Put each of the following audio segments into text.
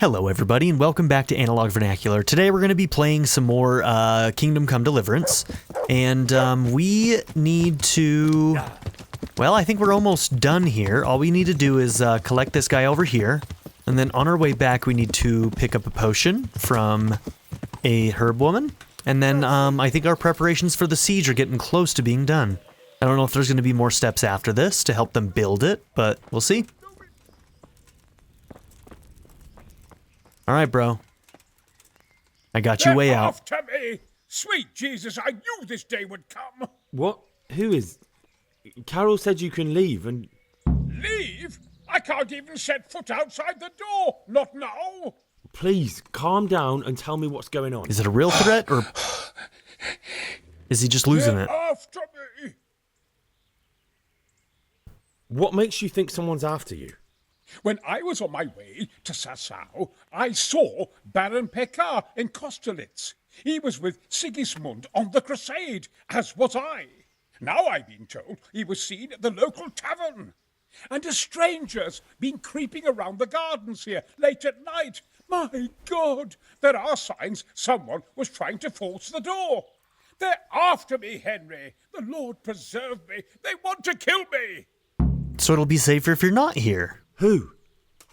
Hello everybody and welcome back to Analog Vernacular. Today we're going to be playing some more Kingdom Come Deliverance, and we need to... Well, I think we're almost done here. All we need to do is collect this guy over here, and then on our way back we need to pick up a potion from a herb woman, and then I think our preparations for the siege are getting close to being done. I don't know if there's going to be more steps after this to help them build it, but we'll see. Alright, bro. I got you way out. After me! Sweet Jesus, I knew this day would come! What? Who is... Carol said you can leave and... Leave? I can't even set foot outside the door! Not now! Please, calm down and tell me what's going on. Is it a real threat, or... is he just losing it? After me! What makes you think someone's after you? When I was on my way to Sassau, I saw Baron Pekar in Kosterlitz. He was with Sigismund on the crusade, as was I. Now I've been told he was seen at the local tavern. And a stranger's been creeping around the gardens here late at night. My God, there are signs someone was trying to force the door. They're after me, Henry. The Lord preserve me. They want to kill me. So it'll be safer if you're not here. Who?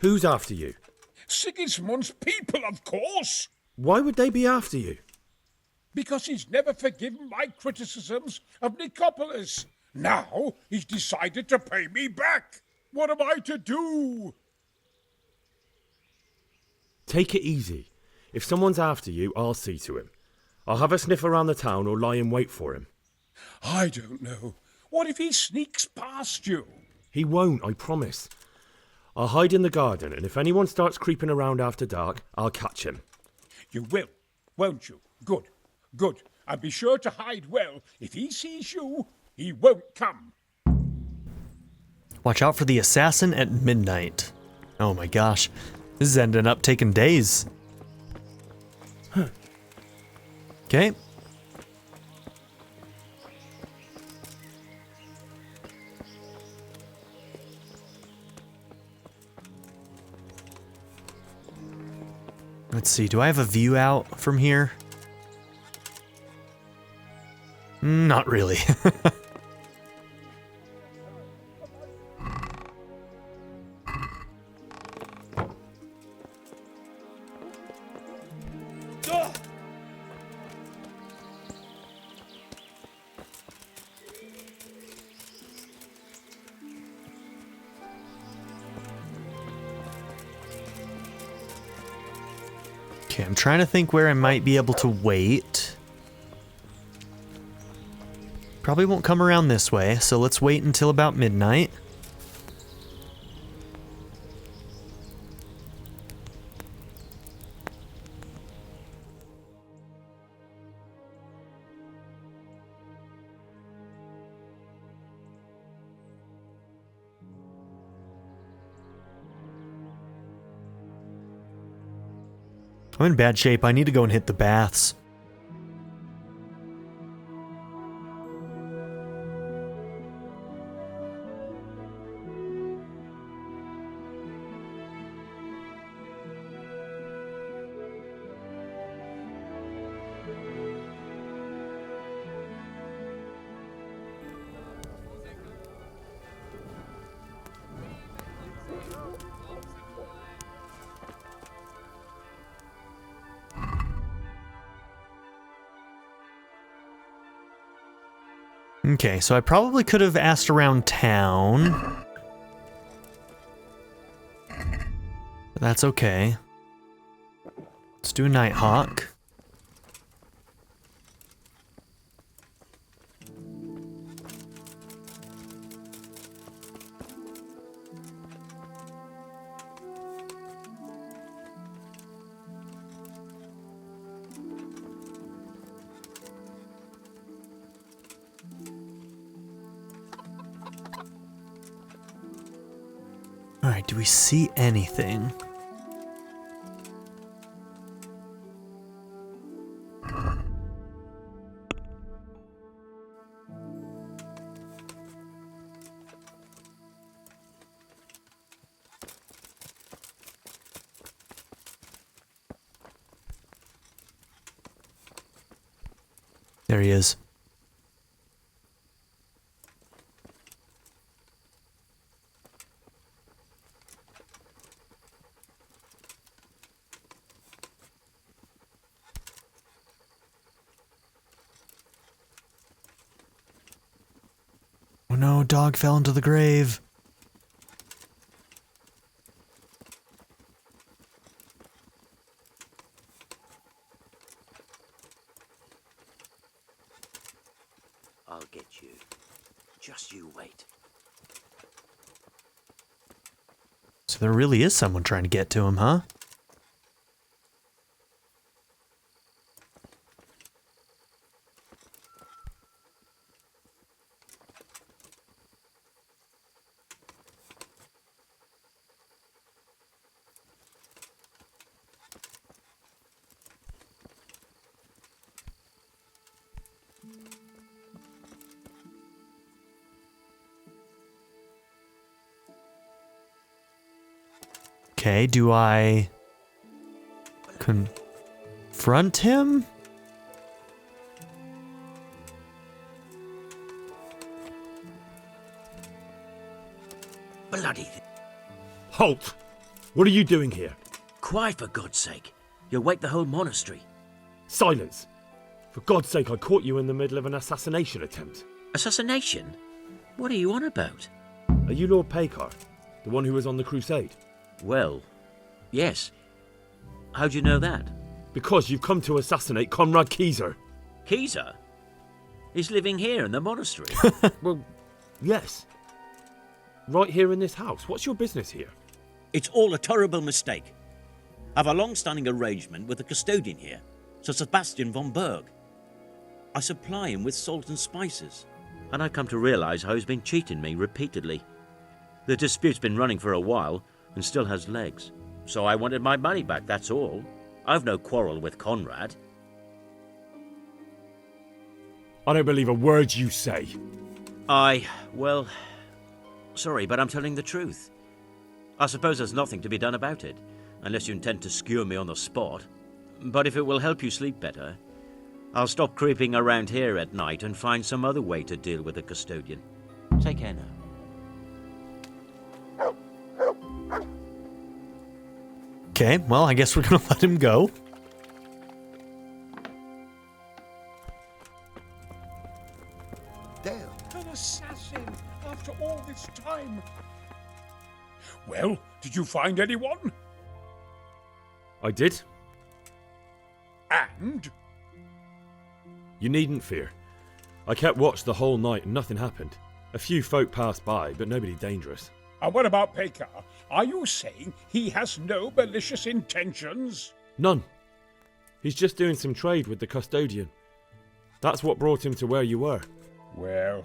Who's after you? Sigismund's people, of course. Why would they be after you? Because he's never forgiven my criticisms of Nicopolis. Now he's decided to pay me back. What am I to do? Take it easy. If someone's after you, I'll see to him. I'll have a sniff around the town or lie in wait for him. I don't know. What if he sneaks past you? He won't, I promise. I'll hide in the garden, and if anyone starts creeping around after dark, I'll catch him. You will, won't you? Good, good. And be sure to hide well. If he sees you, he won't come. Watch out for the assassin at midnight. Oh my gosh. This is ending up taking days. Okay. Let's see, do I have a view out from here? Not really. Okay, I'm trying to think where I might be able to wait. Probably won't come around this way, so let's wait until about midnight. I'm in bad shape. I need to go and hit the baths. Okay, so I probably could have asked around town. But that's okay. Let's do a Nighthawk. Alright, do we see anything? There he is. Oh no, dog fell into the grave. I'll get you. Just you wait. So there really is someone trying to get to him, huh? Okay, do I confront him? Bloody Halt! What are you doing here? quiet, for God's sake. You'll wake the whole monastery. Silence! For God's sake, I caught you in the middle of an assassination attempt. Assassination? What are you on about? Are you Lord Pekar, the one who was on the crusade? Well, yes. How'd you know that? Because you've come to assassinate Conrad Kieser. Kieser? He's living here in the monastery. Well, yes. Right here in this house. What's your business here? It's all a terrible mistake. I've a long-standing arrangement with the custodian here, Sir Sebastian von Berg. I supply him with salt and spices, and I've come to realise how he's been cheating me repeatedly. The dispute's been running for a while and still has legs, so I wanted my money back, that's all. I've no quarrel with Conrad. I don't believe a word you say. Well, sorry, but I'm telling the truth. I suppose there's nothing to be done about it, unless you intend to skewer me on the spot. But if it will help you sleep better, I'll stop creeping around here at night and find some other way to deal with the custodian. Take care now. Okay, well, I guess we're gonna let him go. An assassin after all this time. Well, did you find anyone? I did. And? You needn't fear. I kept watch the whole night and nothing happened. A few folk passed by, but nobody dangerous. And what about Pekar? Are you saying he has no malicious intentions? None. He's just doing some trade with the custodian. That's what brought him to where you were. Well,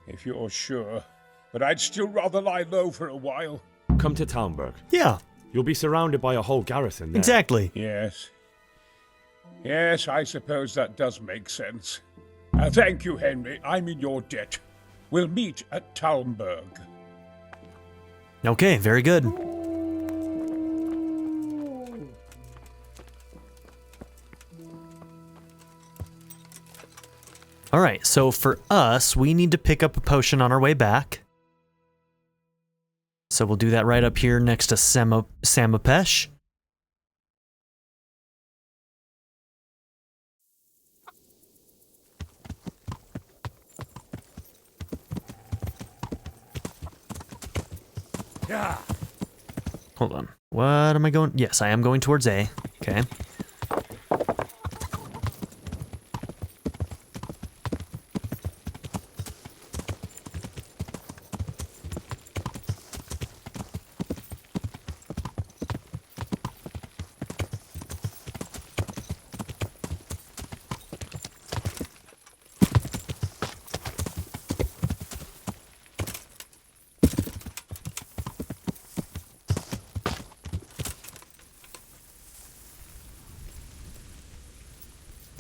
if you're sure. But I'd still rather lie low for a while. Come to Talmberg. Yeah, You'll be surrounded by a whole garrison there. exactly. Yes. Yes, I suppose that does make sense. Thank you, Henry. I'm in your debt. We'll meet at Talmberg. Okay, very good. All right, so for us, we need to pick up a potion on our way back. So we'll do that right up here next to Samapesh. Yeah. Hold on. What am I going? Yes, I am going towards A. Okay.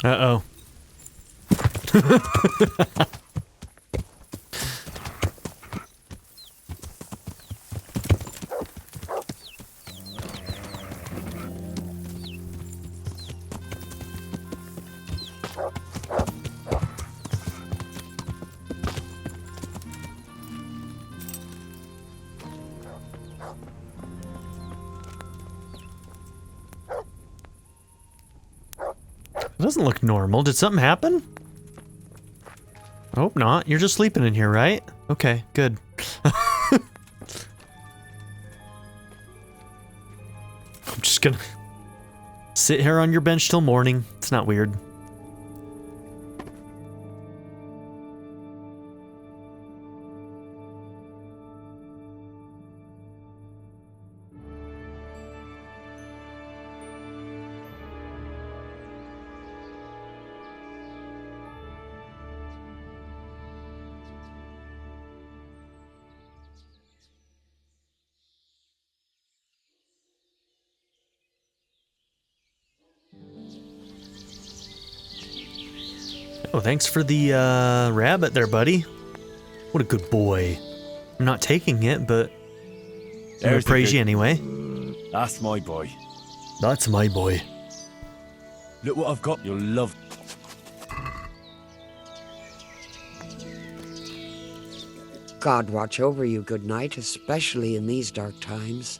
Uh-oh. It doesn't look normal. Did something happen? I hope not. You're just sleeping in here, right? Okay, good. I'm just gonna sit here on your bench till morning. It's not weird. Oh, thanks for the rabbit there, buddy. What a good boy. I'm not taking it, but I'm gonna praise you anyway. That's my boy. That's my boy. Look what I've got. You'll love. God watch over you, good night, especially in these dark times.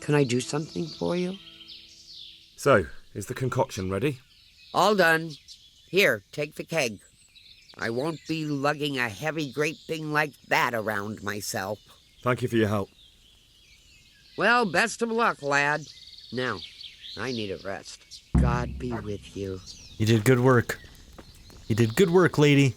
Can I do something for you? So, is the concoction ready? All done. Here, take the keg. I won't be lugging a heavy great thing like that around myself. Thank you for your help. Well, best of luck, lad. Now, I need a rest. God be with you. You did good work. You did good work, lady.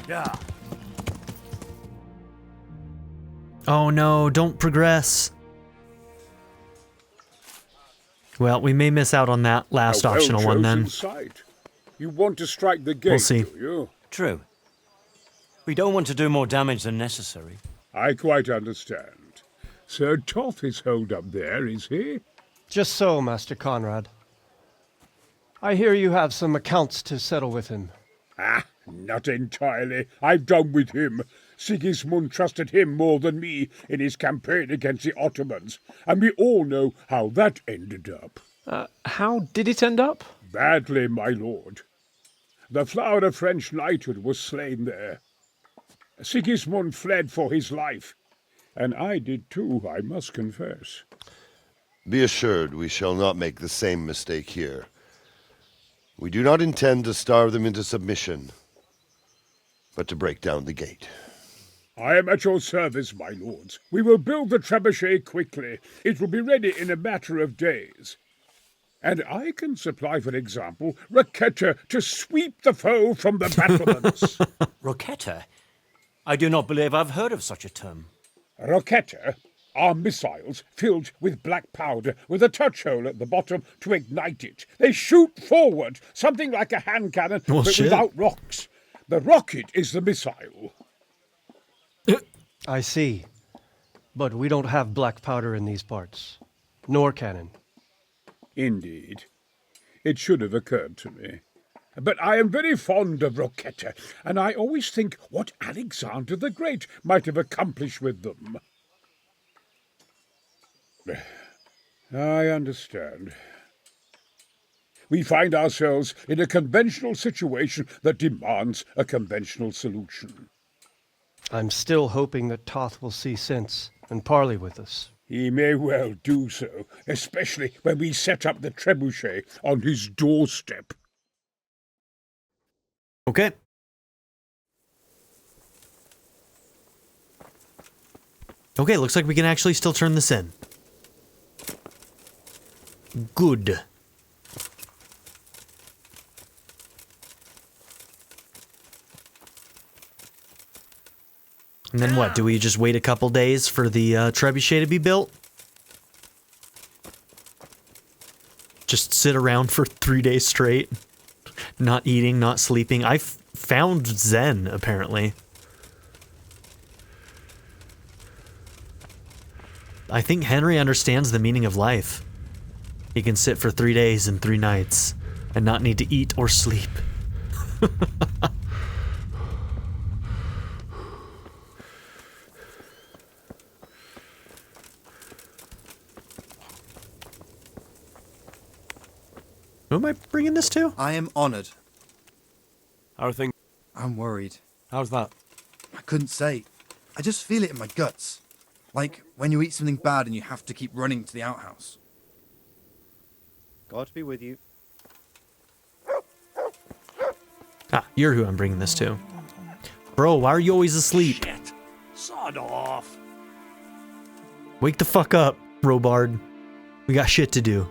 Yeah. Oh no, don't progress. Well, we may miss out on that last A optional one then. well-chosen site. You want to strike the gate, We'll see. do you? True. We don't want to do more damage than necessary. I quite understand. Sir Toth is holed up there, is he? Just so, Master Conrad. I hear you have some accounts to settle with him. Ah, not entirely. I've done with him. Sigismund trusted him more than me in his campaign against the Ottomans, and we all know how that ended up. How did it end up? Badly, my lord. The flower of French knighthood was slain there. Sigismund fled for his life, and I did too, I must confess. Be assured we shall not make the same mistake here. We do not intend to starve them into submission, but to break down the gate. I am at your service, my lords. We will build the trebuchet quickly. It will be ready in a matter of days. And I can supply, for example, Roquetta to sweep the foe from the battlements. Roquetta? I do not believe I've heard of such a term. Roquetta are missiles filled with black powder with a touch hole at the bottom to ignite it. They shoot forward, something like a hand cannon, Oh, but shit. without rocks. The rocket is the missile. I see. But we don't have black powder in these parts. Nor cannon. Indeed. It should have occurred to me. But I am very fond of Roquetta, and I always think what Alexander the Great might have accomplished with them. I understand. We find ourselves in a conventional situation that demands a conventional solution. I'm still hoping that Toth will see sense and parley with us. He may well do so, especially when we set up the trebuchet on his doorstep. Okay. Okay, looks like we can actually still turn this in. Good. And then what? Do we just wait a couple days for the trebuchet to be built? Just sit around for 3 days straight? Not eating, not sleeping. I found Zen, apparently. I think Henry understands the meaning of life. He can sit for 3 days and 3 nights and not need to eat or sleep. Who am I bringing this to? I am honored. How are things? I'm worried. How's that? I couldn't say. I just feel it in my guts. Like when you eat something bad and you have to keep running to the outhouse. God be with you. Ah, you're who I'm bringing this to. Bro, why are you always asleep? Shit. Sod off. Wake the fuck up, Robard. We got shit to do.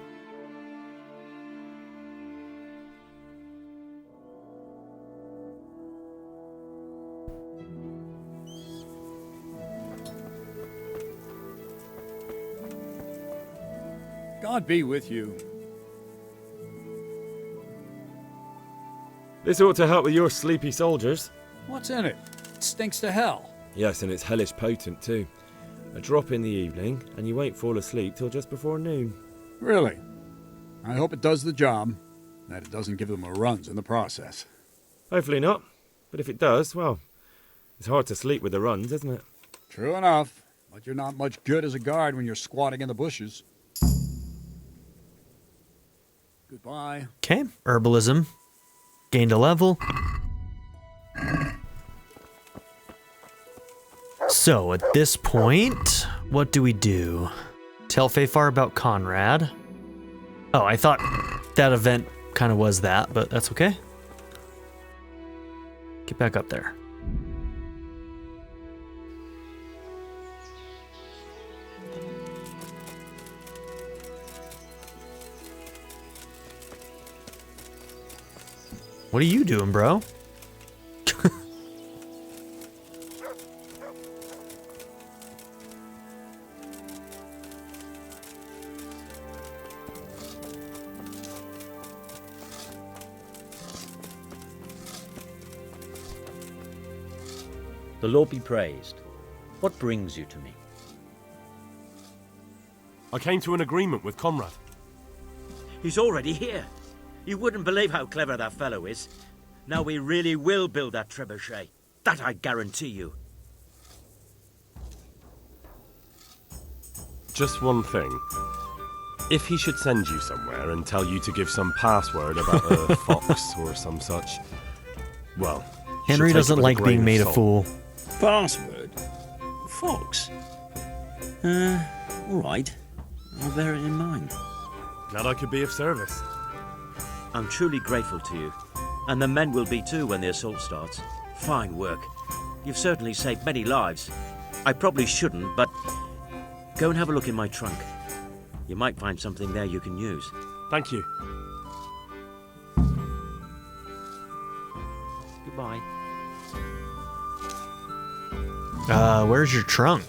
God be with you. This ought to help with your sleepy soldiers. What's in it? It stinks to hell. Yes, and it's hellish potent too. A drop in the evening, and you won't fall asleep till just before noon. Really? I hope it does the job, that it doesn't give them a runs in the process. Hopefully not. But if it does, well, it's hard to sleep with the runs, isn't it? True enough, but you're not much good as a guard when you're squatting in the bushes. Goodbye. Okay, herbalism. Gained a level. So, at this point, what do we do? Tell Fafar about Conrad. Oh, I thought that event kind of was that, but that's okay. Get back up there. What are you doing, bro? The Lord be praised. What brings you to me? I came to an agreement with Conrad. He's already here. You wouldn't believe how clever that fellow is. Now we really will build that trebuchet. That I guarantee you. Just one thing. If he should send you somewhere and tell you to give some password about a fox or some such, well, you Henry should take it doesn't with a like grain being of made a salt. fool. Password? Fox? All right. I'll bear it in mind. Glad I could be of service. I'm truly grateful to you. And the men will be too when the assault starts. Fine work. You've certainly saved many lives. I probably shouldn't, but go and have a look in my trunk. You might find something there you can use. Thank you. Goodbye. Where's your trunk?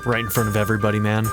Right in front of everybody, man.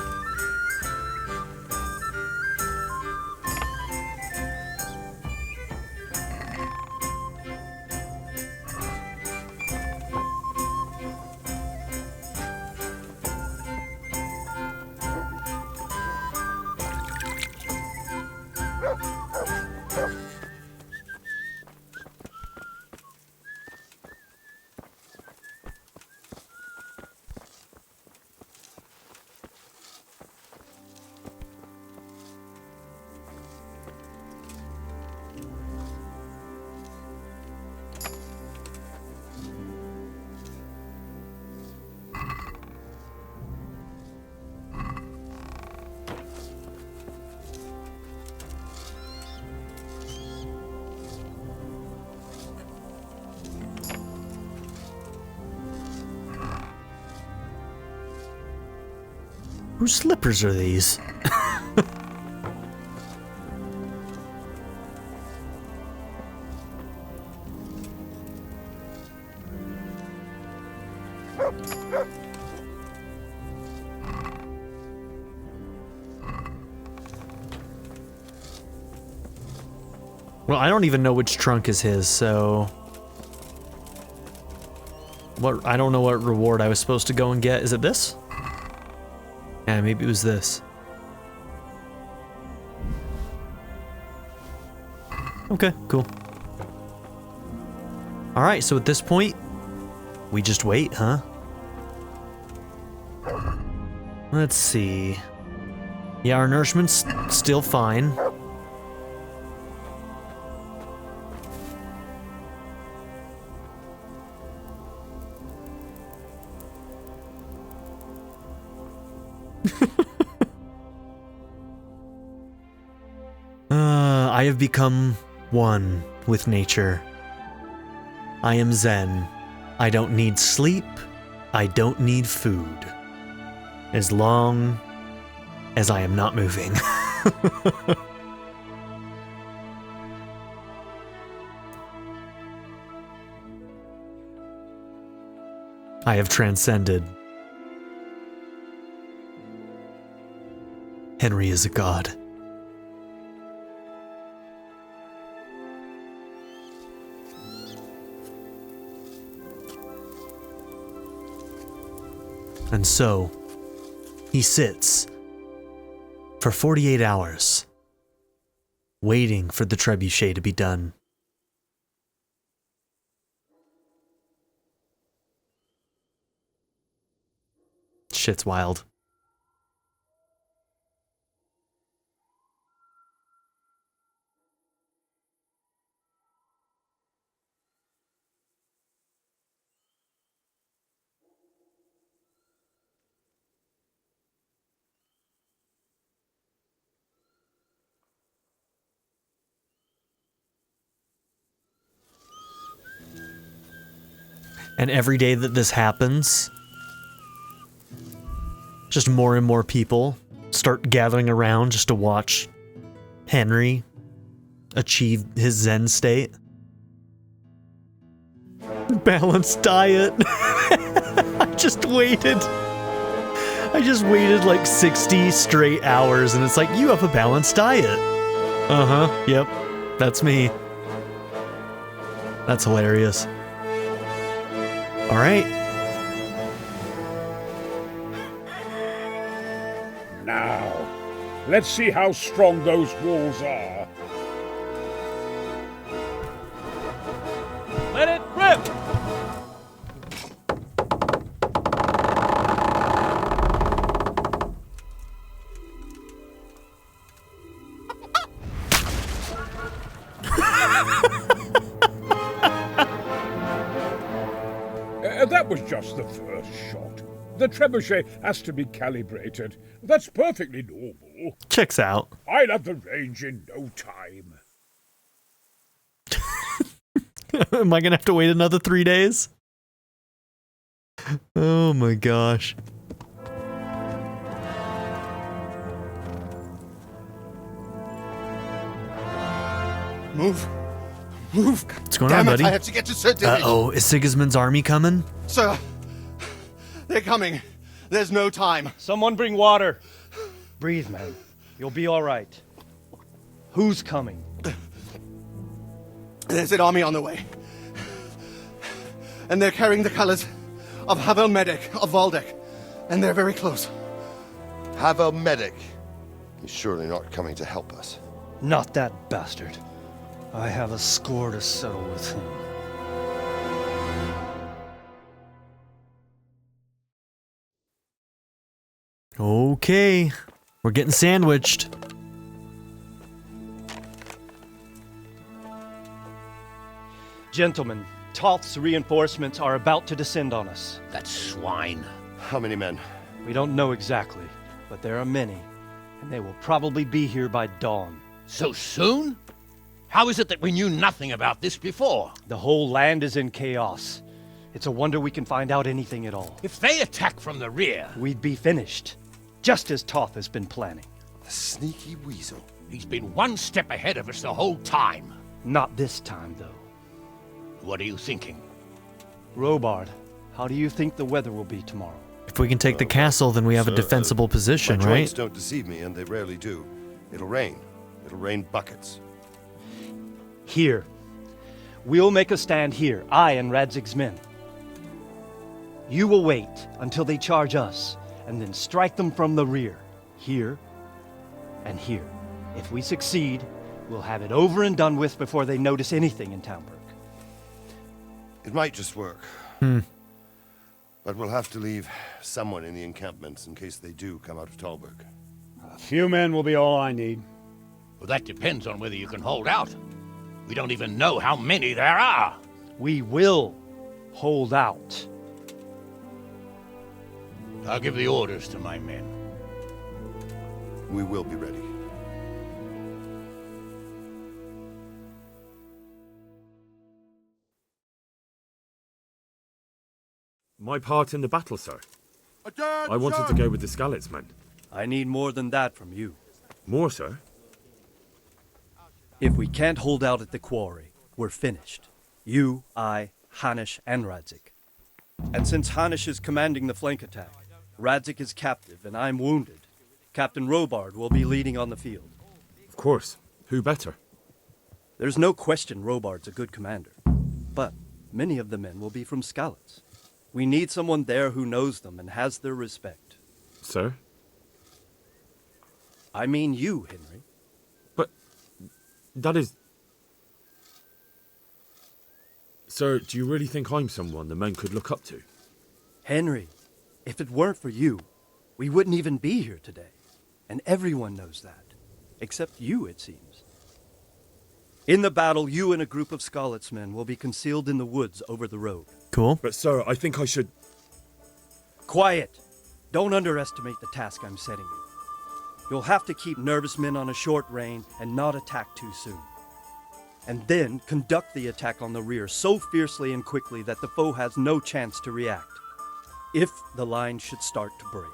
Whose slippers are these? Well, I don't even know which trunk is his, so... I don't know what reward I was supposed to go and get. Is it this? Yeah, maybe it was this. Okay, cool. Alright, so at this point, we just wait, huh? Let's see. Yeah, our nourishment's still fine. I have become one with nature. I am Zen. I don't need sleep. I don't need food. As long as I am not moving. I have transcended. Henry is a god. And so, he sits for 48 hours, waiting for the trebuchet to be done. Shit's wild. And every day that this happens, just more and more people start gathering around just to watch Henry achieve his Zen state. Balanced diet. I just waited like 60 straight hours, and it's like, you have a balanced diet. Uh-huh, yep, that's me. That's hilarious. All right. Now, let's see how strong those walls are. Let it rip! That was just the first shot. The trebuchet has to be calibrated. That's perfectly normal. Checks out. I'll have the range in no time. Am I gonna have to wait another 3 days? Oh my gosh. Move. Move. What's going on, buddy? I have to get to Sir David. Uh-oh, is Sigismund's army coming? Sir, they're coming. There's no time. Someone bring water. Breathe, man. You'll be all right. Who's coming? There's an army on the way. And they're carrying the colors of Havel Medic of Valdek. And they're very close. Havel Medic. He's surely not coming to help us. Not that bastard. I have a score to settle with him. Okay, we're getting sandwiched. Gentlemen, Toth's reinforcements are about to descend on us. That swine. How many men? We don't know exactly, but there are many, and they will probably be here by dawn. So soon? How is it that we knew nothing about this before? The whole land is in chaos. It's a wonder we can find out anything at all. If they attack from the rear... We'd be finished, just as Toth has been planning. The sneaky weasel. He's been one step ahead of us the whole time. Not this time, though. What are you thinking? Robard, how do you think the weather will be tomorrow? If we can take the castle, then we have a defensible position, my right? joints don't deceive me, and they rarely do. It'll rain. It'll rain buckets. Here. We'll make a stand here, I and Radzig's men. You will wait until they charge us, and then strike them from the rear. Here and here. If we succeed, we'll have it over and done with before they notice anything in Talmberg. It might just work. But we'll have to leave someone in the encampments in case they do come out of Talmberg. A few men will be all I need. Well, that depends on whether you can hold out. We don't even know how many there are. We will hold out. I'll give the orders to my men. We will be ready. My part in the battle, sir. I wanted to go with the Skalitz men. I need more than that from you. More, sir? If we can't hold out at the quarry, we're finished. You, I, Hanish, and Radzik. And since Hanish is commanding the flank attack, Radzik is captive and I'm wounded, Captain Robard will be leading on the field. Of course. Who better? There's no question Robard's a good commander. But many of the men will be from Skalitz. We need someone there who knows them and has their respect. Sir? I mean you, Henry. But that is... Sir, do you really think I'm someone the men could look up to? Henry, if it weren't for you, we wouldn't even be here today. And everyone knows that. Except you, it seems. In the battle, you and a group of Skalitz men will be concealed in the woods over the road. Cool. But sir, I think I should... Quiet! Don't underestimate the task I'm setting you. You'll have to keep nervous men on a short rein and not attack too soon. And then conduct the attack on the rear so fiercely and quickly that the foe has no chance to react. If the line should start to break,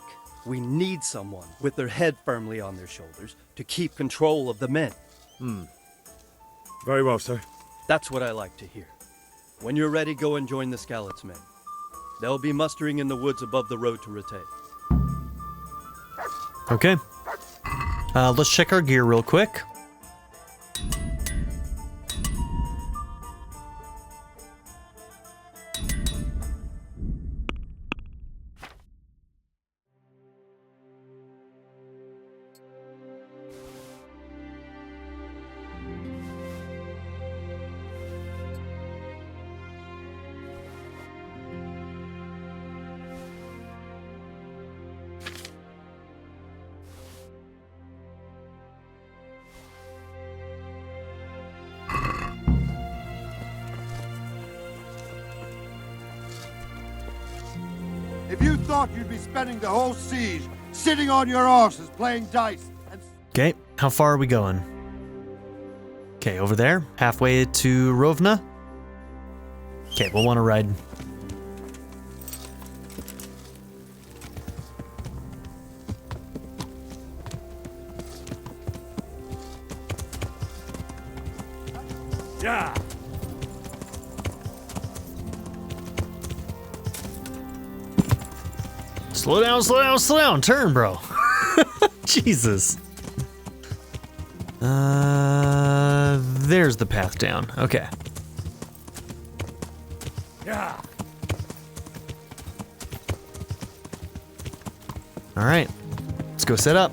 we need someone with their head firmly on their shoulders to keep control of the men. Very well, sir. That's what I like to hear. When you're ready, go and join the Skalitz men. They'll be mustering in the woods above the road to Rete. Okay. Let's check our gear real quick. If you thought you'd be spending the whole siege sitting on your arses playing dice and... Okay, how far are we going? Okay, over there, halfway to Rovna. Okay, we'll want to ride. Yeah! Slow down, slow down, slow down. Turn, bro. Jesus. There's the path down. Okay. Yeah! All right. Let's go set up.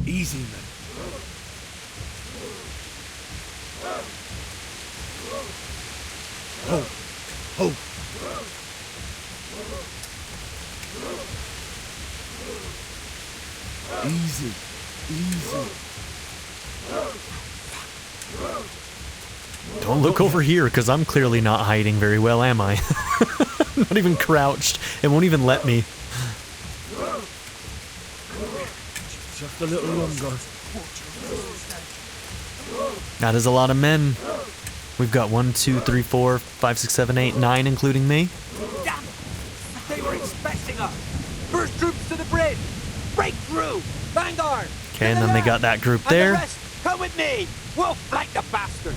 Easy, man. Ho! Ho! Easy. Don't look over here, because I'm clearly not hiding very well, am I? Not even crouched. It won't even let me. Just a little longer. That is a lot of men. We've got 1, 2, 3, 4, 5, 6, 7, 8, 9, including me. They were expecting us. First troops to the bridge. Break through. Vanguard. Okay, and then they got that group And the there. rest, come with me. We'll flank the bastards.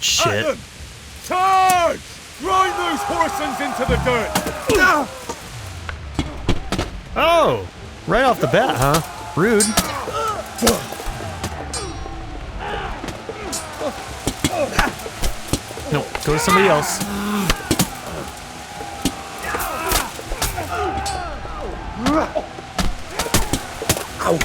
Shit. Adam! Charge! Grind those horsens into the dirt! Oh! Right off the bat, huh? Rude. No, go to somebody else. Ow.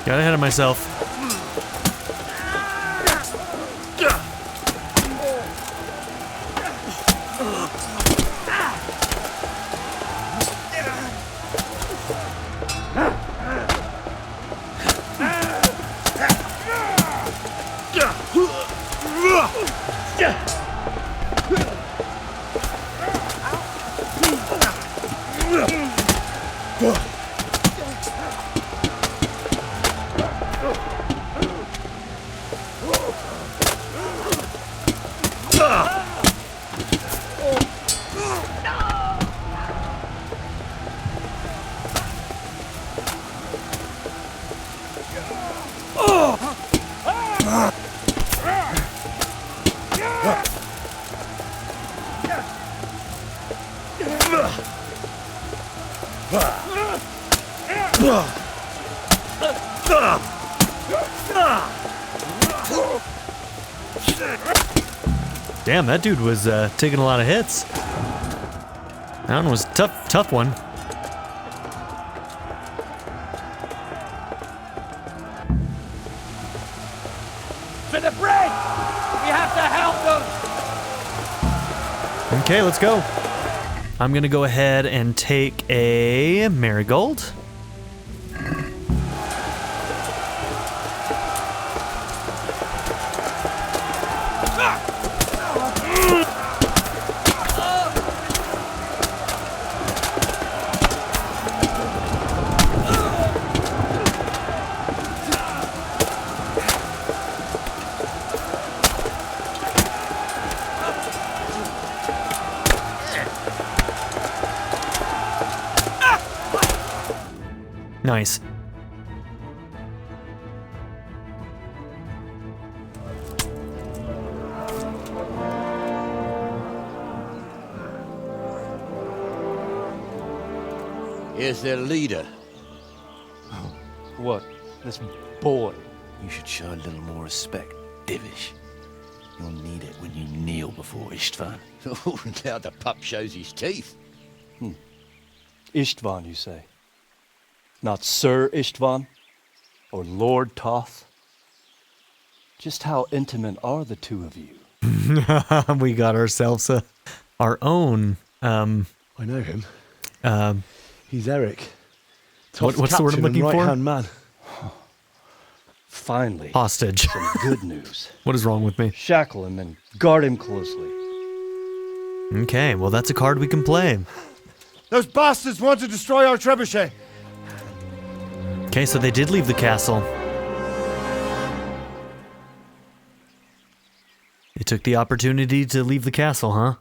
Got ahead of myself. Damn, that dude was taking a lot of hits. That one was a tough one. To the bridge! We have to help them! Okay, let's go. I'm gonna go ahead and take a marigold. Nice. Here's their leader. What? This boy? You should show a little more respect, Divish. You'll need it when you kneel before Istvan. Oh, now the pup shows his teeth. Istvan, you say? Not Sir Istvan? Or Lord Toth? Just how intimate are the two of you? We got ourselves our own. I know him. He's Eric. What's the word I'm looking for? Right-hand man. Finally. Hostage. Some good news. What is wrong with me? Shackle him and guard him closely. Okay, well that's a card we can play. Those bastards want to destroy our trebuchet. Okay, so they did leave the castle. They took the opportunity to leave the castle, huh?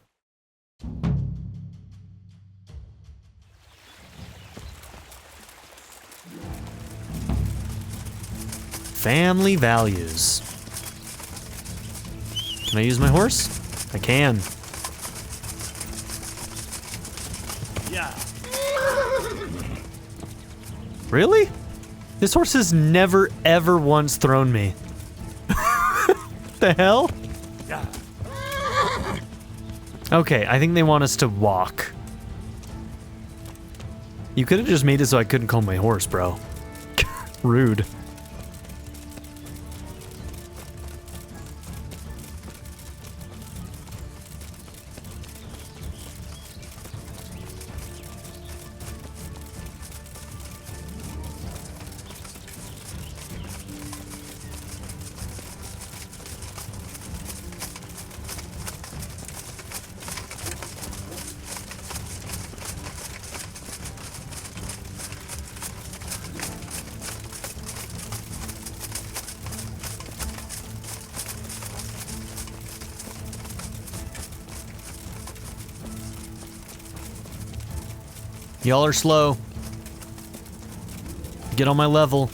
Family values. Can I use my horse? I can. Yeah. Really? This horse has never, ever once thrown me. The hell? Okay, I think they want us to walk. You could have just made it so I couldn't call my horse, bro. Rude. Y'all are slow. Get on my level.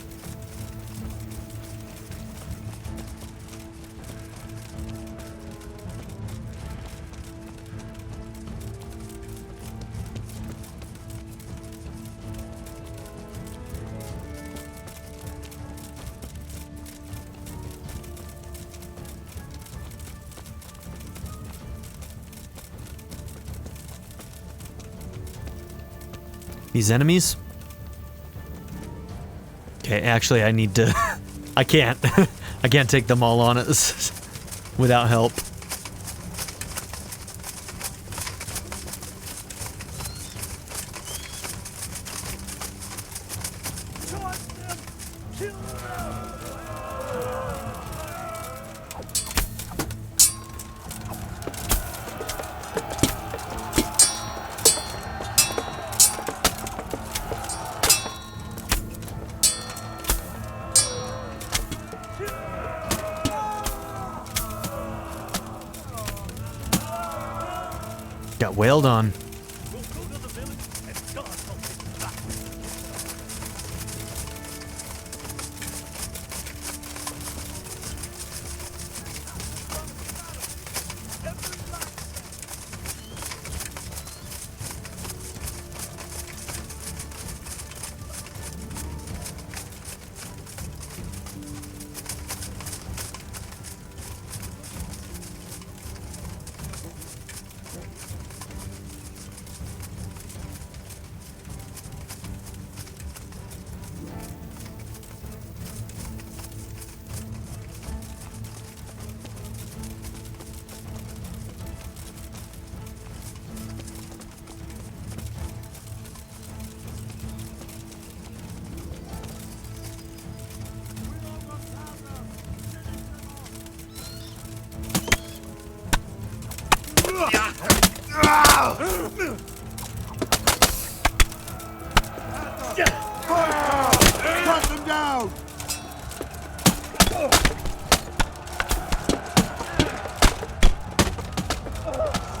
These enemies? Okay, actually I need to... I can't. I can't take them all on us without help. Got wailed on.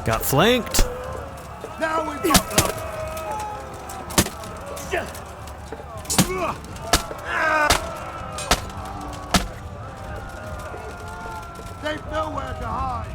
Got flanked. Now we got them. They've nowhere to hide.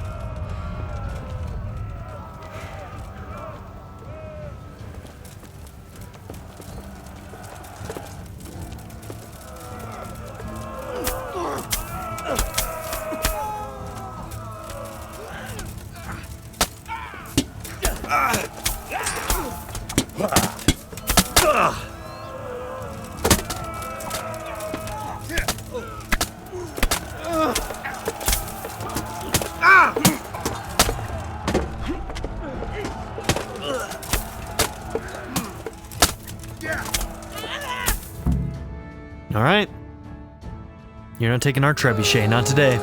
All right. You're not taking our trebuchet, not today.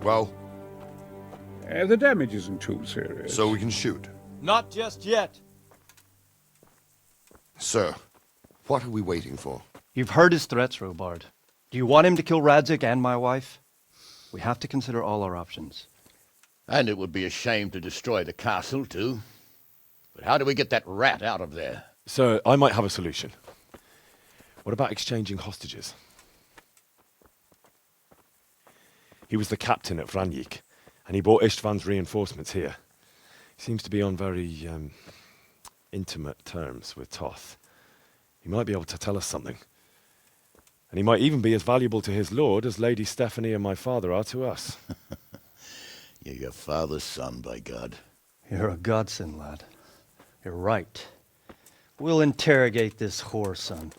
Well? The damage isn't too serious. So we can shoot. Not just yet. Sir, what are we waiting for? You've heard his threats, Robard. Do you want him to kill Radzik and my wife? We have to consider all our options. And it would be a shame to destroy the castle, too. But how do we get that rat out of there? Sir, I might have a solution. What about exchanging hostages? He was the captain at Vranjik, and he brought Istvan's reinforcements here. He seems to be on very, intimate terms with Toth. He might be able to tell us something. And he might even be as valuable to his lord as Lady Stephanie and my father are to us. You're your father's son, by God. You're a godsend, lad. You're right. We'll interrogate this whore, son,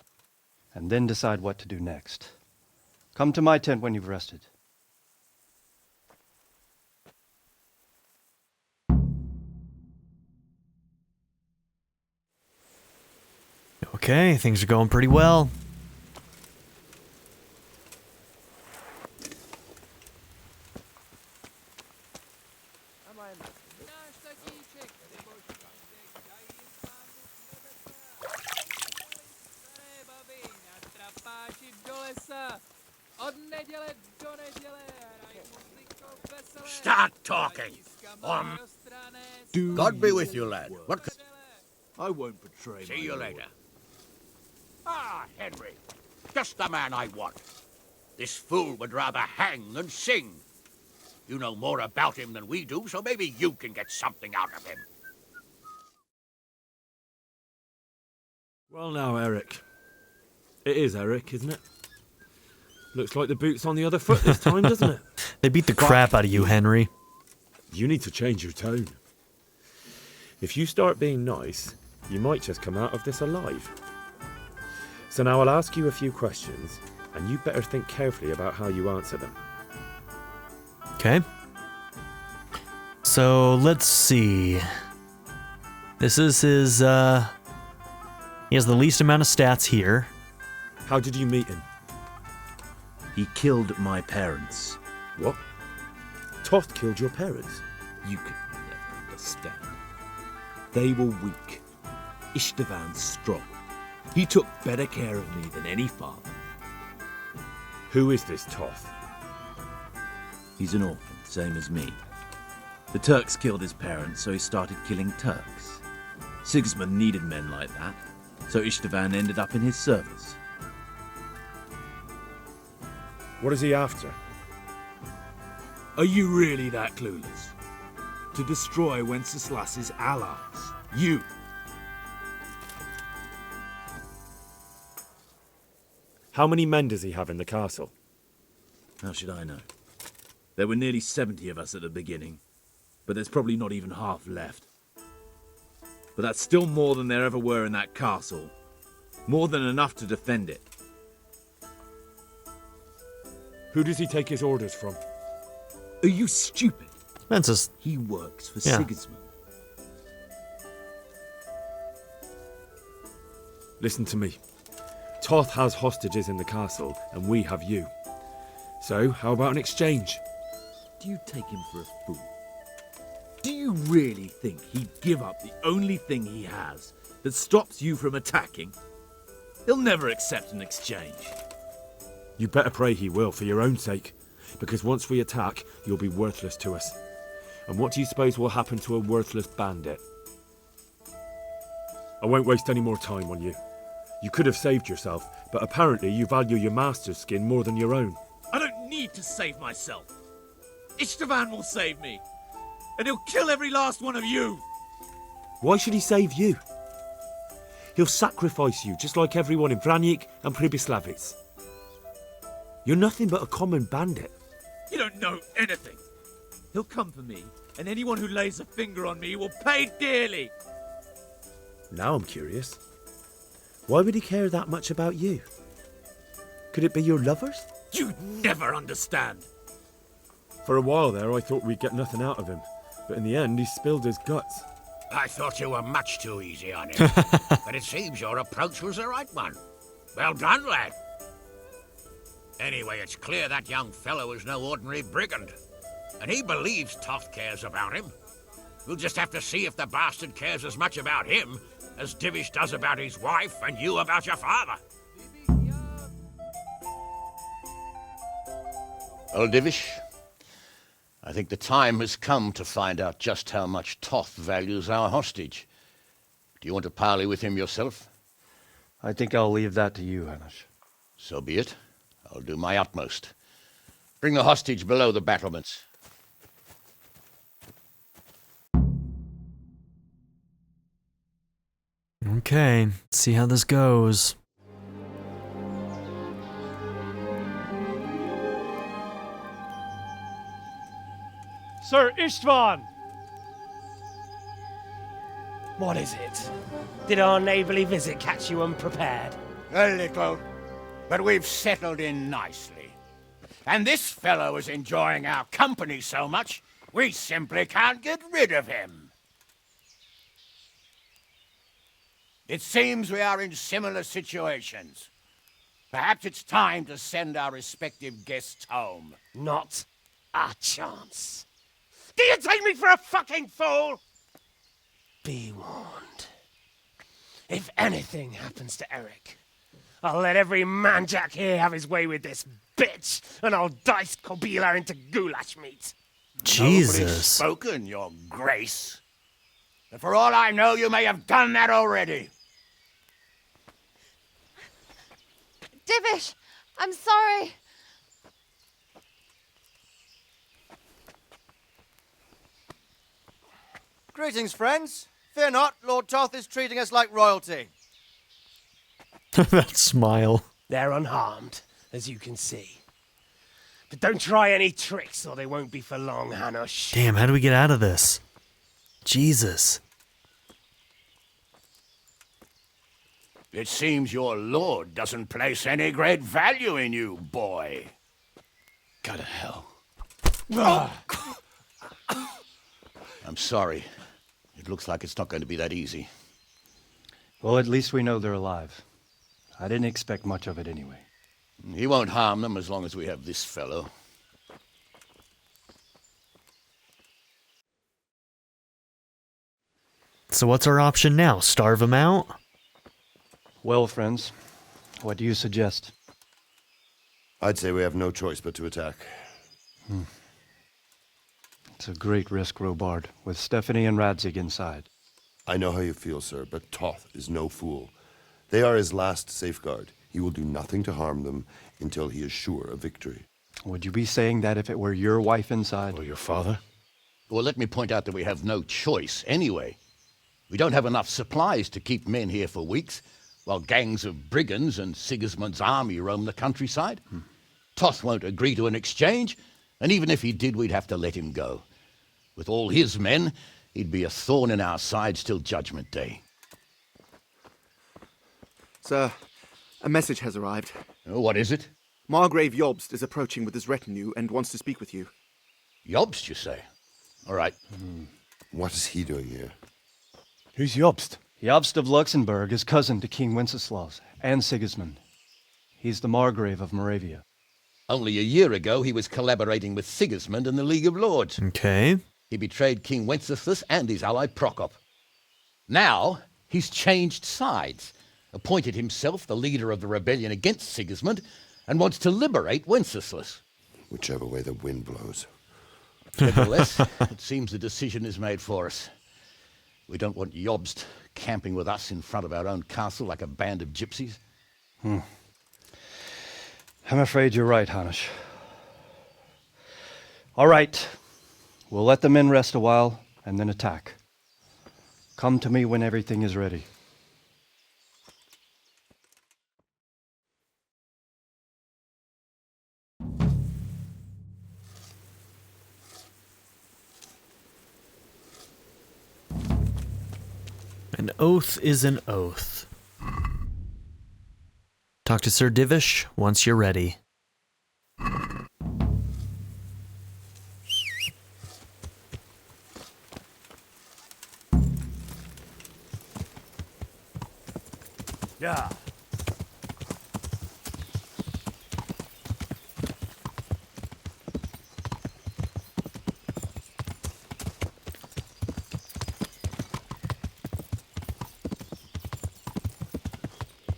and then decide what to do next. Come to my tent when you've rested. Okay, things are going pretty well. Start talking! God be with you, lad. What? I won't betray See you later. Ah, Henry. Just the man I want. This fool would rather hang than sing. You know more about him than we do, so maybe you can get something out of him. Well now, Eric. It is Eric, isn't it? Looks like the boot's on the other foot this time, doesn't it? They beat the crap out of you, Henry. You need to change your tone. If you start being nice, you might just come out of this alive. So now I'll ask you a few questions, and you better think carefully about how you answer them. Okay. So, let's see. This is his, he has the least amount of stats here. How did you meet him? He killed my parents. What? Toth killed your parents? You can never understand. They were weak. Istvan strong. He took better care of me than any father. Who is this Toth? He's an orphan, same as me. The Turks killed his parents, so he started killing Turks. Sigismund needed men like that, so Istvan ended up in his service. What is he after? Are you really that clueless? To destroy Wenceslas's allies. You. How many men does he have in the castle? How should I know? There were nearly 70 of us at the beginning, but there's probably not even half left. But that's still more than there ever were in that castle. More than enough to defend it. Who does he take his orders from? Are you stupid? That's He works for Yeah. Sigismund. Listen to me. Toth has hostages in the castle, and we have you. So, how about an exchange? Do you take him for a fool? Do you really think he'd give up the only thing he has that stops you from attacking? He'll never accept an exchange. You better pray he will, for your own sake. Because once we attack, you'll be worthless to us. And what do you suppose will happen to a worthless bandit? I won't waste any more time on you. You could have saved yourself, but apparently you value your master's skin more than your own. I don't need to save myself. Istvan will save me. And he'll kill every last one of you. Why should he save you? He'll sacrifice you, just like everyone in Vranjik and Pribyslavitz. You're nothing but a common bandit. You don't know anything. He'll come for me, and anyone who lays a finger on me will pay dearly. Now I'm curious. Why would he care that much about you? Could it be your lovers? You'd never understand. For a while there, I thought we'd get nothing out of him. But in the end, he spilled his guts. I thought you were much too easy on him. But it seems your approach was the right one. Well done, lad. Anyway, it's clear that young fellow is no ordinary brigand. And he believes Toth cares about him. We'll just have to see if the bastard cares as much about him as Divish does about his wife and you about your father. Well, Divish, I think the time has come to find out just how much Toth values our hostage. Do you want to parley with him yourself? I think I'll leave that to you, Hanish. So be it. I'll do my utmost. Bring the hostage below the battlements. Okay, let's see how this goes. Sir Istvan! What is it? Did our neighborly visit catch you unprepared? A little, but we've settled in nicely. And this fellow is enjoying our company so much, we simply can't get rid of him. It seems we are in similar situations. Perhaps it's time to send our respective guests home. Not a chance. Do you take me for a fucking fool? Be warned. If anything happens to Eric, I'll let every manjack here have his way with this bitch, and I'll dice Kobila into goulash meat. Jesus. Nobody's spoken, Your Grace. And for all I know, you may have done that already. Divish, I'm sorry. Greetings, friends. Fear not, Lord Toth is treating us like royalty. That smile. They're unharmed, as you can see. But don't try any tricks or they won't be for long, Hanush. Damn, how do we get out of this? Jesus. It seems your lord doesn't place any great value in you, boy. Go to hell. I'm sorry. It looks like it's not going to be that easy. Well, at least we know they're alive. I didn't expect much of it anyway. He won't harm them as long as we have this fellow. So what's our option now? Starve them out? Well, friends, what do you suggest? I'd say we have no choice but to attack. It's a great risk, Robard, with Stephanie and Radzig inside. I know how you feel, sir, but Toth is no fool. They are his last safeguard. He will do nothing to harm them until he is sure of victory. Would you be saying that if it were your wife inside? Or your father? Well, let me point out that we have no choice anyway. We don't have enough supplies to keep men here for weeks, while gangs of brigands and Sigismund's army roam the countryside. Toth won't agree to an exchange, and even if he did, we'd have to let him go. With all his men, he'd be a thorn in our sides till Judgment Day. Sir, a message has arrived. What is it? Margrave Jobst is approaching with his retinue and wants to speak with you. Jobst, you say? All right. What is he doing here? Who's Jobst? Jobst of Luxembourg is cousin to King Wenceslaus and Sigismund. He's the Margrave of Moravia. Only a year ago, he was collaborating with Sigismund and the League of Lords. Okay. He betrayed King Wenceslas and his ally Prokop. Now, he's changed sides, appointed himself the leader of the rebellion against Sigismund, and wants to liberate Wenceslas. Whichever way the wind blows. Nevertheless, it seems the decision is made for us. We don't want Jobst camping with us in front of our own castle like a band of gypsies. I'm afraid you're right, Hanish. All right. We'll let the men rest a while and then attack. Come to me when everything is ready. An oath is an oath. Talk to Sir Divish once you're ready. Yeah.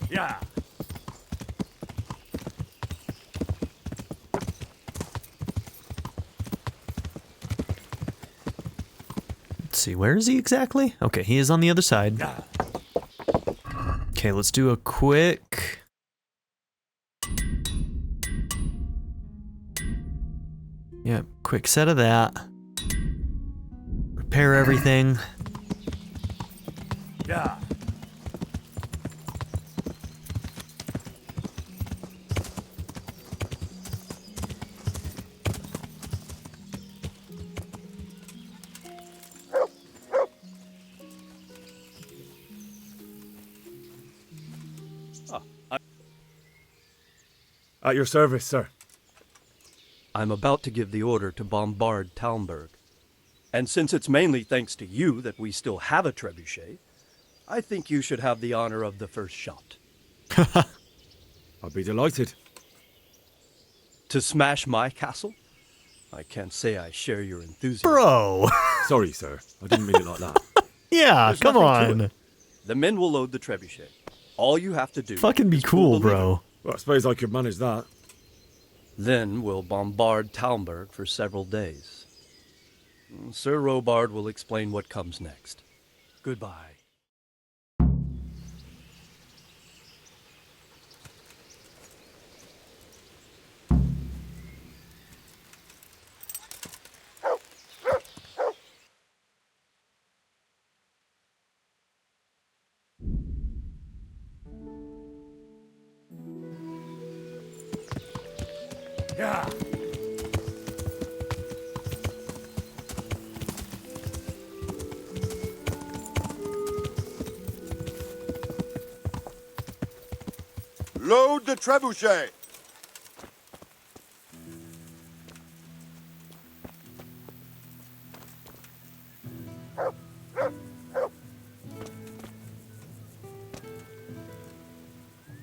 Yeah. see, where is he exactly? Okay, he is on the other side. Okay, let's do a quick... Yep, quick set of that. Repair everything. Yeah. At your service, sir. I'm about to give the order to bombard Talmberg. And since it's mainly thanks to you that we still have a trebuchet, I think you should have the honor of the first shot. I'd be delighted. To smash my castle? I can't say I share your enthusiasm. Bro! Sorry, sir. I didn't mean it like that. Yeah, There's come nothing to on. it. The men will load the trebuchet. All you have to do... Fucking be is pull cool, the lever. bro. Well, I suppose I could manage that. Then we'll bombard Talmberg for several days. Sir Robard will explain what comes next. Goodbye. Yeah. Load the trebuchet!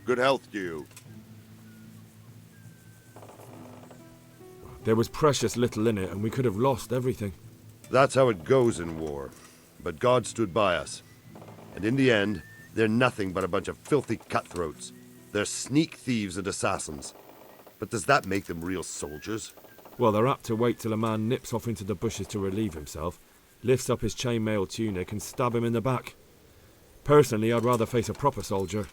Good health to you. There was precious little in it, and we could have lost everything. That's how it goes in war. But God stood by us. And in the end, they're nothing but a bunch of filthy cutthroats. They're sneak thieves and assassins. But does that make them real soldiers? Well, they're apt to wait till a man nips off into the bushes to relieve himself, lifts up his chainmail tunic, and stab him in the back. Personally, I'd rather face a proper soldier.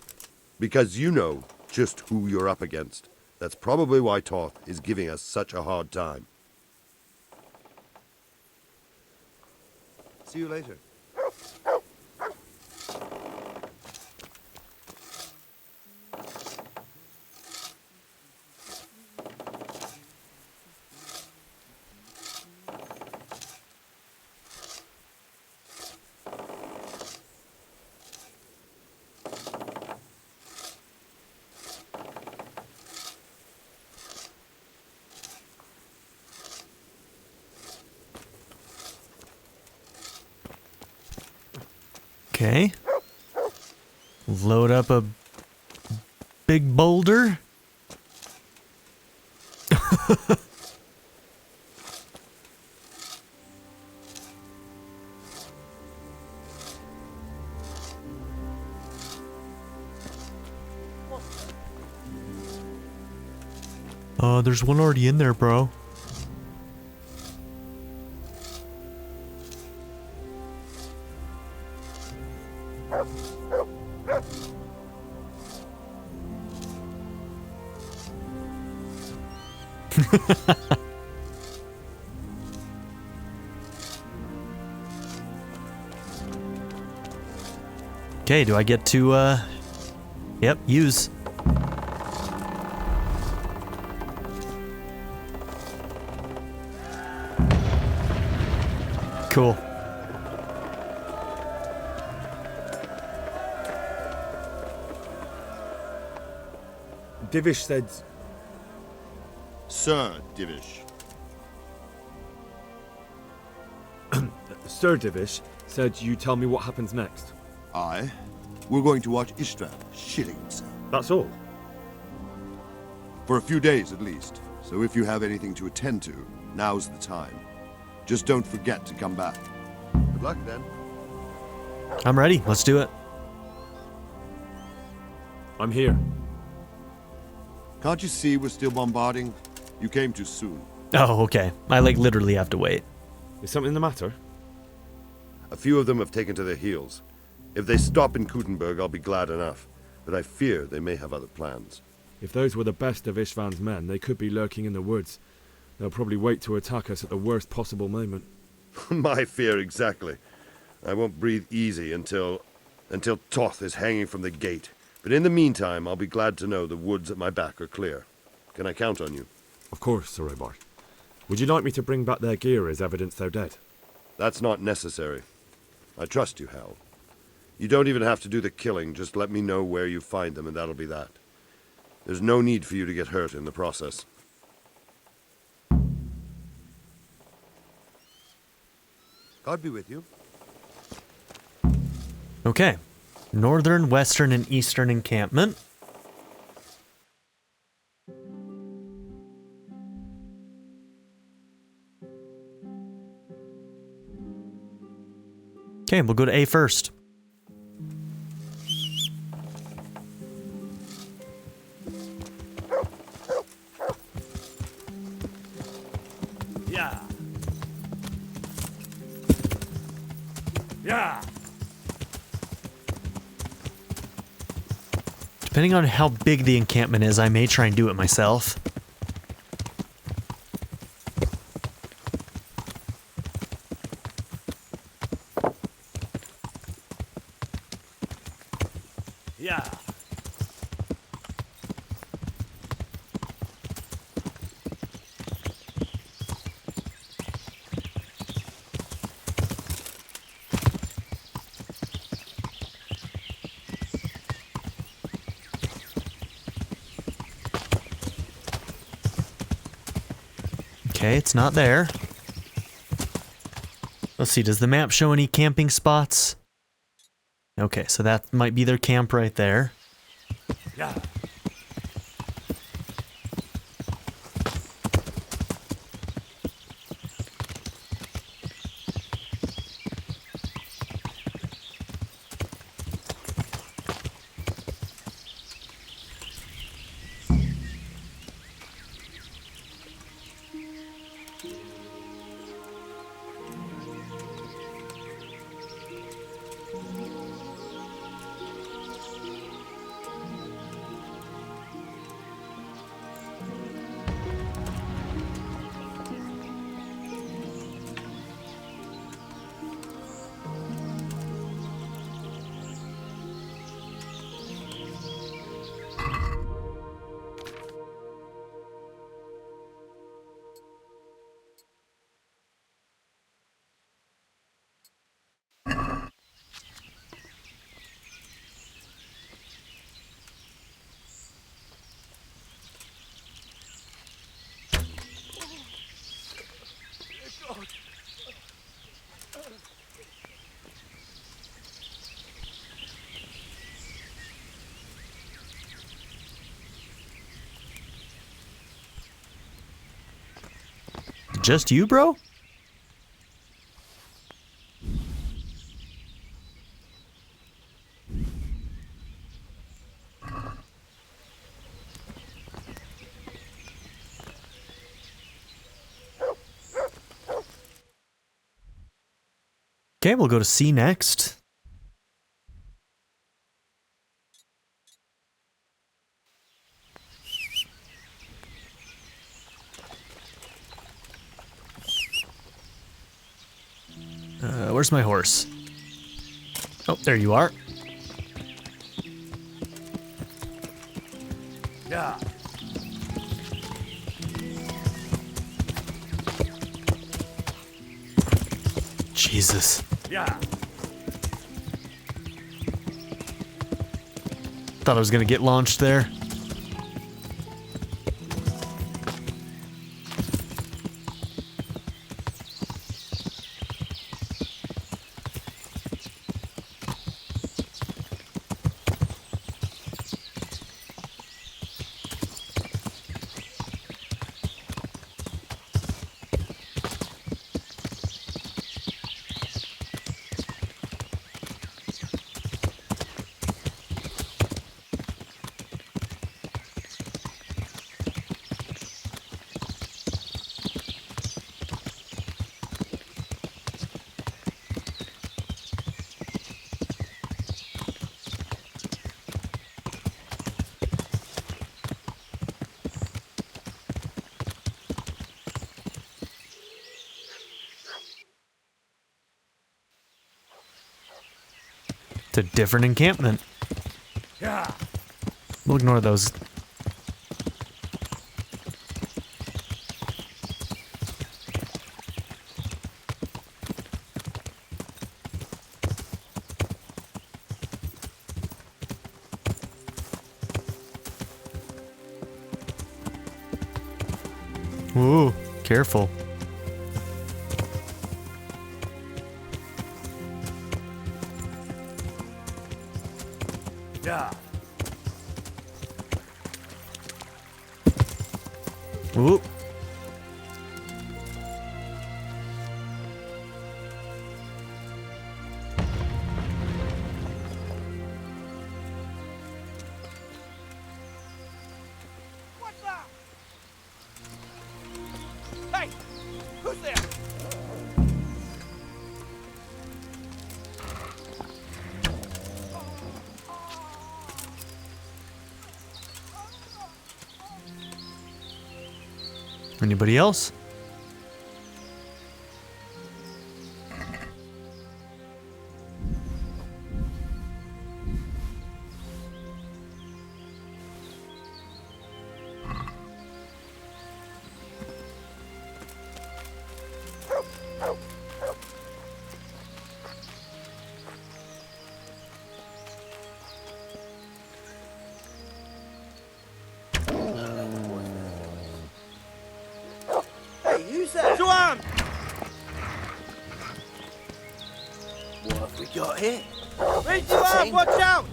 Because you know just who you're up against. That's probably why Toth is giving us such a hard time. See you later. Okay. Load up a big boulder. There's one already in there, bro. Okay, do I get to, yep, use. Cool. Divish said... Sir Divish. Sir Divish said you tell me what happens next. Aye. We're going to watch Istvan shitting himself. That's all? For a few days at least. So if you have anything to attend to, now's the time. Just don't forget to come back. Good luck then. I'm ready. Let's do it. I'm here. Can't you see we're still bombarding? You came too soon. Oh, okay. I, like, literally have to wait. Is something the matter? A few of them have taken to their heels. If they stop in Kutenberg, I'll be glad enough, but I fear they may have other plans. If those were the best of Istvan's men, they could be lurking in the woods. They'll probably wait to attack us at the worst possible moment. My fear exactly. I won't breathe easy until Toth is hanging from the gate. But in the meantime, I'll be glad to know the woods at my back are clear. Can I count on you? Of course, Sir Robart. Would you like me to bring back their gear as evidence they're dead? That's not necessary. I trust you, Hal. You don't even have to do the killing, just let me know where you find them and that'll be that. There's no need for you to get hurt in the process. God be with you. Okay. Northern, western, and eastern encampment. Okay, we'll go to A first. Yeah. Yeah. Depending on how big the encampment is, I may try and do it myself. Yeah. Okay, it's not there. Let's see, does the map show any camping spots? Okay, so that might be their camp right there. Yeah. Just you, bro? Okay, we'll go to C next. Where's my horse? Oh, there you are. Yeah. Jesus. Yeah. Thought I was gonna get launched there. It's a different encampment. Yeah. We'll ignore those. Ooh, careful. Yeah. Ooh. What's up? Hey, who's there? Anybody else? Hey, who's there? Joanne! What have we got here? Hey, Joanne, watch out!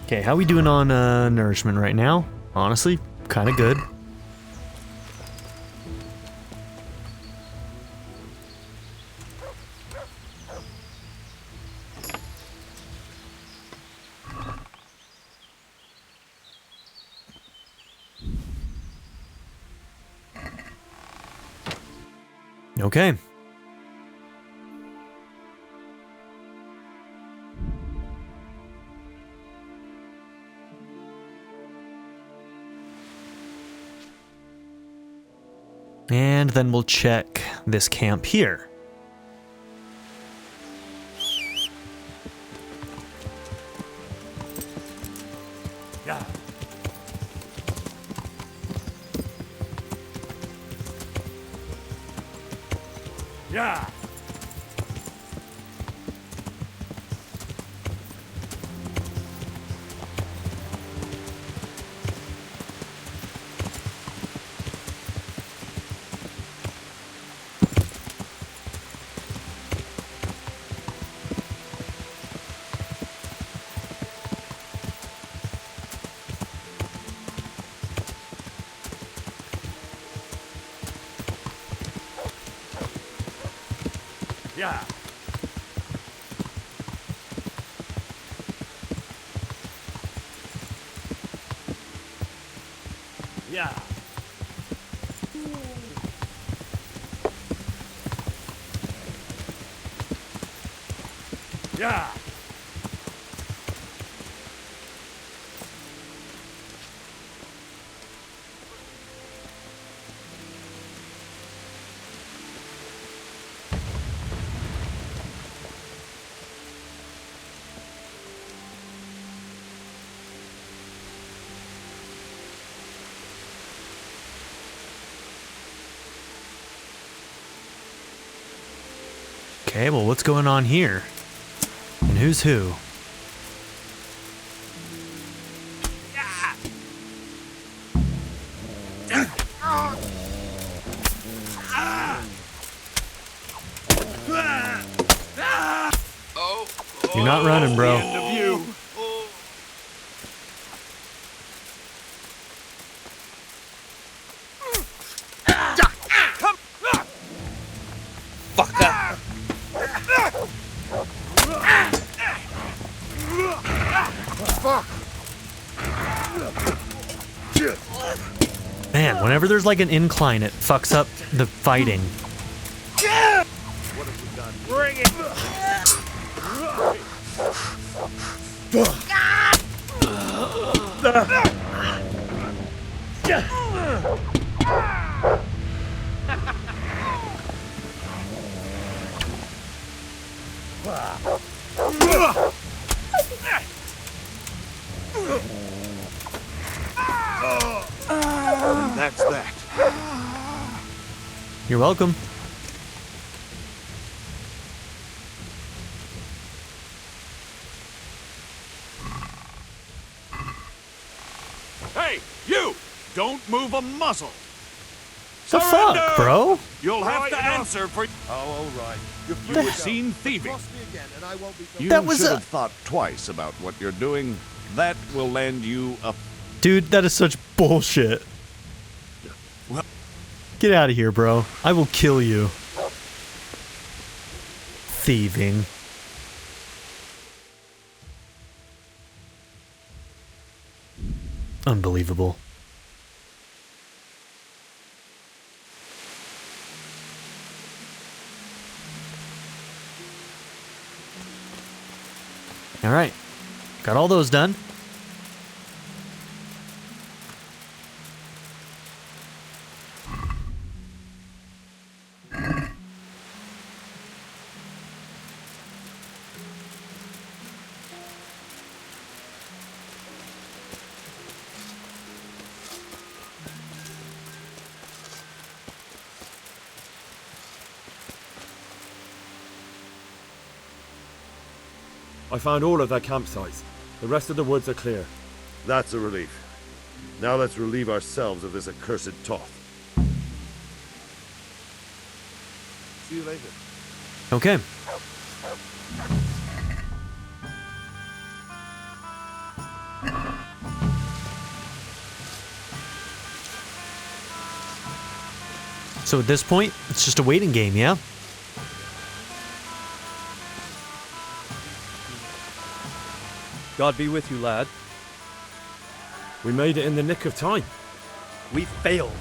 Okay, how we doing on nourishment right now? Honestly, kind of good. Okay. And then we'll check this camp here. Yeah. Yeah. Yeah. Yeah. Yeah. Okay, well, what's going on here? And who's who? You're not running, bro. Fucker! Man, whenever there's like an incline, it fucks up the fighting. Bring it! And that's that. You're welcome. Hey, you! Don't move a muscle. The fuck, bro? You'll have to answer for. Oh, all right. You were seen thieving. Cross me again, and I won't be. You That was should a- have thought twice about what you're doing. That will land you a. Dude, that is such bullshit. Well- Get out of here, bro. I will kill you. Thieving. Unbelievable. All right. Got all those done. I found all of their campsites. The rest of the woods are clear. That's a relief. Now let's relieve ourselves of this accursed Toth. See you later. Okay. So at this point, it's just a waiting game, yeah? God be with you, lad. We made it in the nick of time. We failed.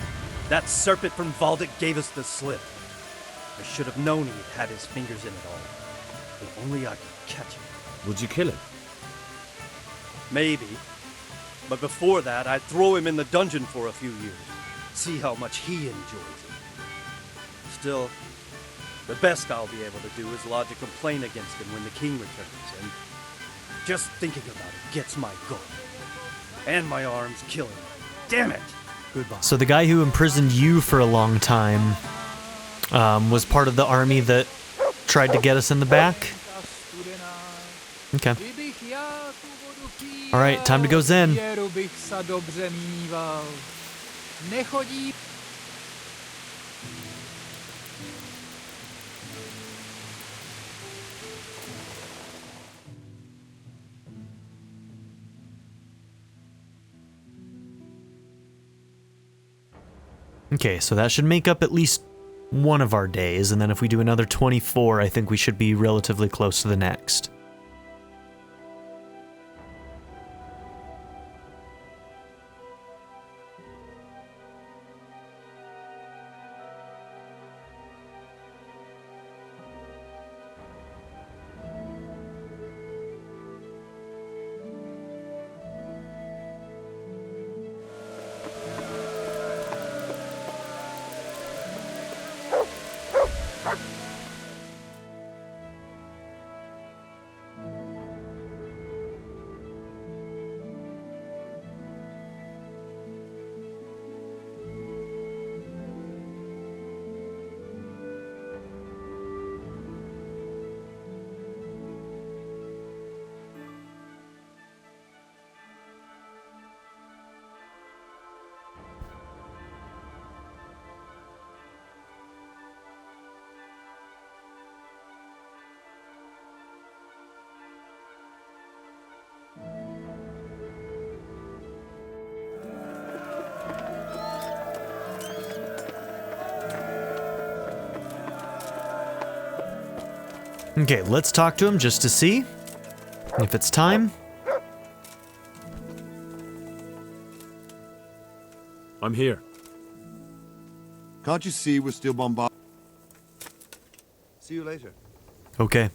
That serpent from Valdic gave us the slip. I should have known he had his fingers in it all. If only I could catch him. Would you kill him? Maybe. But before that, I'd throw him in the dungeon for a few years. See how much he enjoys it. Still, the best I'll be able to do is lodge a complaint against him when the king returns, and just thinking about it gets my goat. And my arms killing me. Damn it! Goodbye. So the guy who imprisoned you for a long time was part of the army that tried to get us in the back? Okay. Alright, time to go Zen. Okay, so that should make up at least one of our days, and then if we do another 24, I think we should be relatively close to the next. Okay, let's talk to him just to see if it's time. I'm here. Can't you see we're still bombarded? See you later. Okay.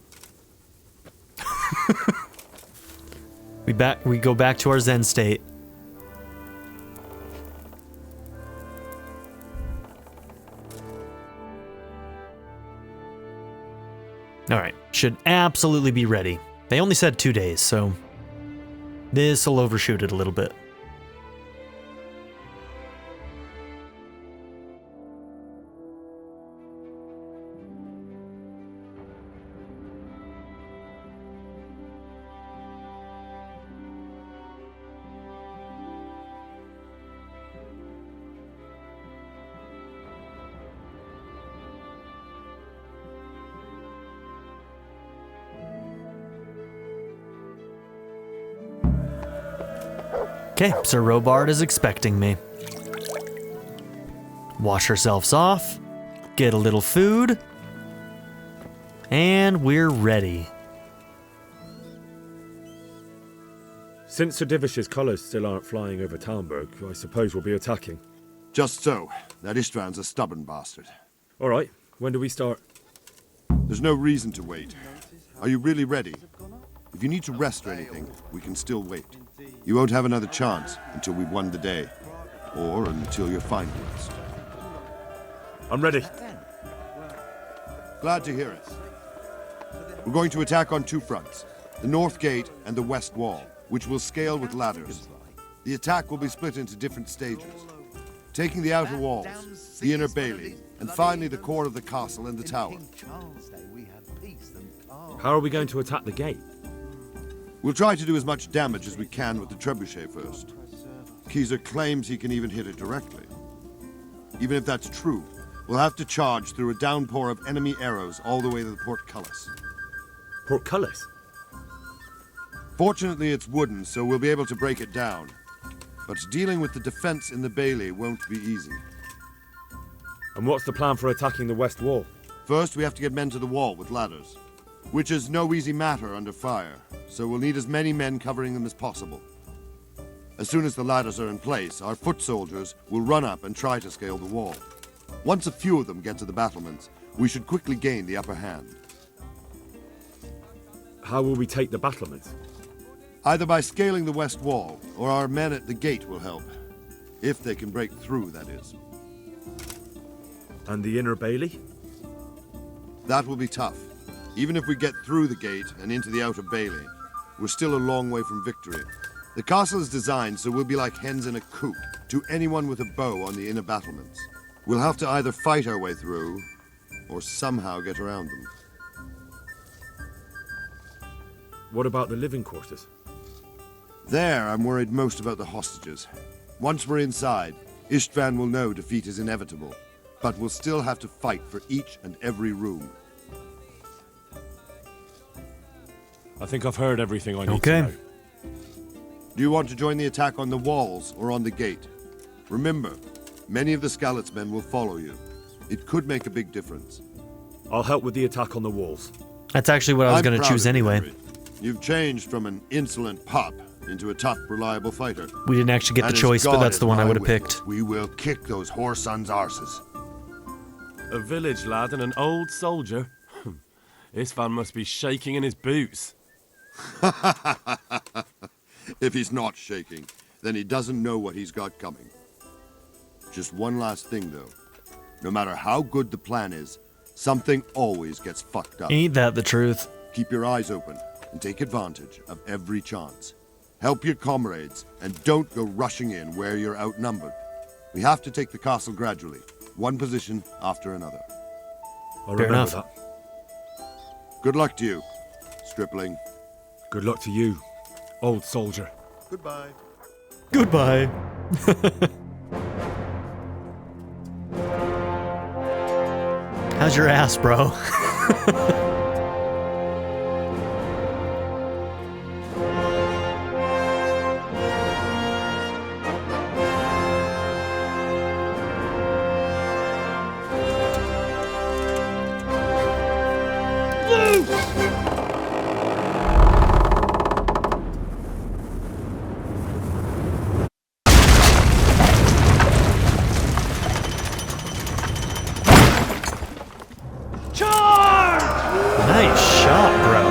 We go back to our Zen state. Alright, should absolutely be ready. They only said 2 days, so this'll overshoot it a little bit. Okay, Sir Robard is expecting me. Wash ourselves off, get a little food, and we're ready. Since Sir Divish's colours still aren't flying over Talmberg, I suppose we'll be attacking. Just so. That István's a stubborn bastard. All right, when do we start? There's no reason to wait. Are you really ready? If you need to rest or anything, we can still wait. You won't have another chance until we've won the day. Or until you're fine with us. I'm ready. Glad to hear it. We're going to attack on 2 fronts. The north gate and the west wall, which will scale with ladders. The attack will be split into different stages. Taking the outer walls, the inner bailey, and finally the core of the castle and the tower. How are we going to attack the gate? We'll try to do as much damage as we can with the trebuchet first. Keyser claims he can even hit it directly. Even if that's true, we'll have to charge through a downpour of enemy arrows all the way to the portcullis. Portcullis? Fortunately, it's wooden, so we'll be able to break it down. But dealing with the defense in the bailey won't be easy. And what's the plan for attacking the west wall? First, we have to get men to the wall with ladders, which is no easy matter under fire, so we'll need as many men covering them as possible. As soon as the ladders are in place, our foot soldiers will run up and try to scale the wall. Once a few of them get to the battlements, we should quickly gain the upper hand. How will we take the battlements? Either by scaling the west wall, or our men at the gate will help. If they can break through, that is. And the inner bailey? That will be tough. Even if we get through the gate and into the outer bailey, we're still a long way from victory. The castle is designed so we'll be like hens in a coop to anyone with a bow on the inner battlements. We'll have to either fight our way through, or somehow get around them. What about the living quarters? There, I'm worried most about the hostages. Once we're inside, István will know defeat is inevitable, but we'll still have to fight for each and every room. I think I've heard everything I need Okay. to know. Do you want to join the attack on the walls or on the gate? Remember, many of the Skalitz men will follow you. It could make a big difference. I'll help with the attack on the walls. That's actually what I was I'm going to proud choose of you, anyway. Henry. You've changed from an insolent pup into a tough, reliable fighter. We didn't actually get the And as choice, but God that's is the one I my would have witness, picked. We will kick those whore sons' arses. A village lad and an old soldier? István must be shaking in his boots. If he's not shaking, then he doesn't know what he's got coming. Just one last thing, though. No matter how good the plan is, something always gets fucked up. Ain't that the truth? Keep your eyes open and take advantage of every chance. Help your comrades and don't go rushing in where you're outnumbered. We have to take the castle gradually, one position after another. I'll Fair remember enough. that. Good luck to you, stripling. Good luck to you, old soldier. Goodbye. Goodbye. How's your ass, bro? Nice shot, bro.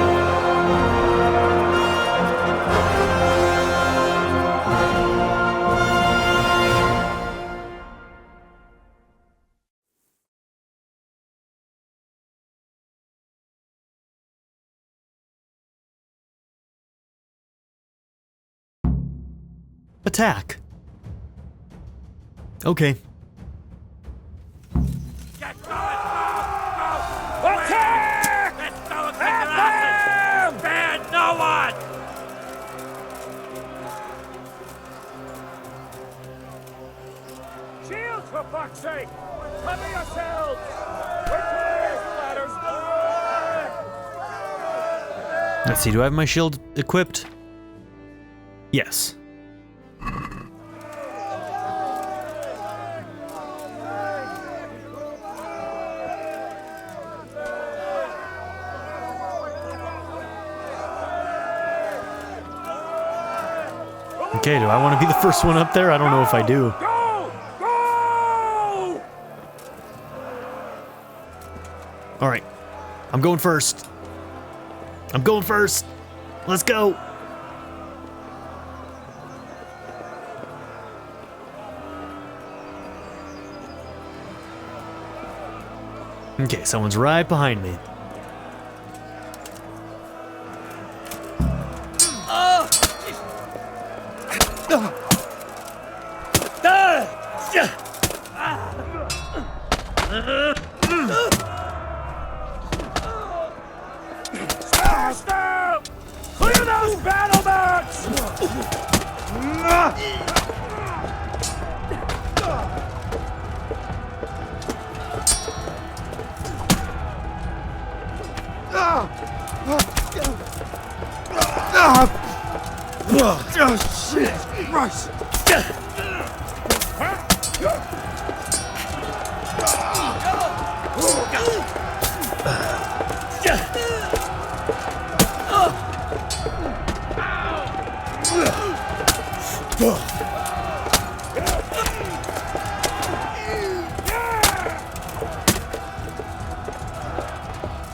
Attack. Okay. Attack! Let's go and kick their asses! Spare no one! Shields, for fuck's sake! Cover yourselves! We're clear, splatters! Let's see, do I have my shield equipped? Yes. Okay, do I want to be the first one up there? I don't know if I do. Go! Go! All right, I'm going first. I'm going first. Let's go. Okay, someone's right behind me. Smash them! Clear those battle mats! Oh, shit! Christ!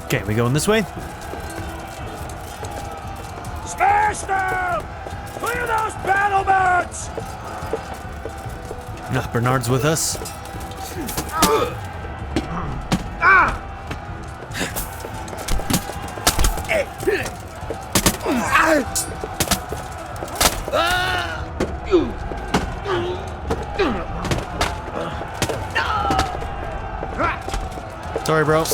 Okay, we going this way? Smash them! Clear those battle mats! Bernard's with us. Sorry, bro.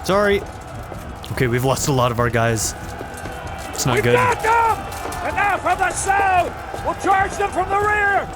Sorry. Okay, we've lost a lot of our guys. It's not good. Got them! And now from the south! We'll charge them from the rear!